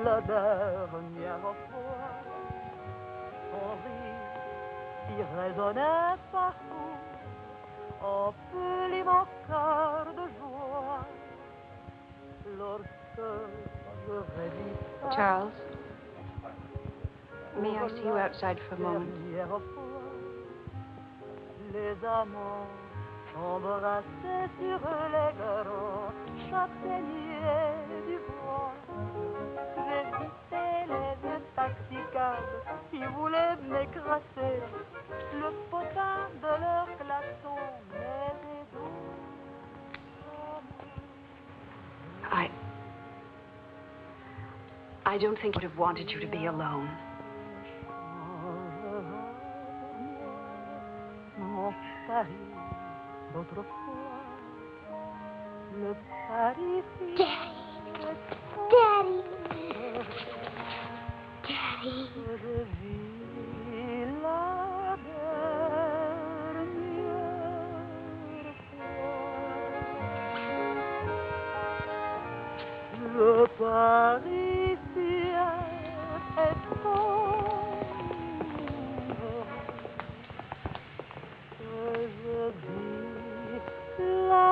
La dernière fois, son rire qui résonnait partout emplit mon cœur de joie. Lorsque je revis Charles, may I see you outside for a moment? Les amants s'embrassaient sur les grands châtaigniers du bois. J'évitais les yeux taxicabres qui voulaient m'écraser. Le potin de leur klaxon m'aidait I don't think I would have wanted you to be alone. Mon Paris d'autrefois, le Paris. Daddy. Daddy. Je vis la dernière fois. Le Parisien est sombre. Je vis la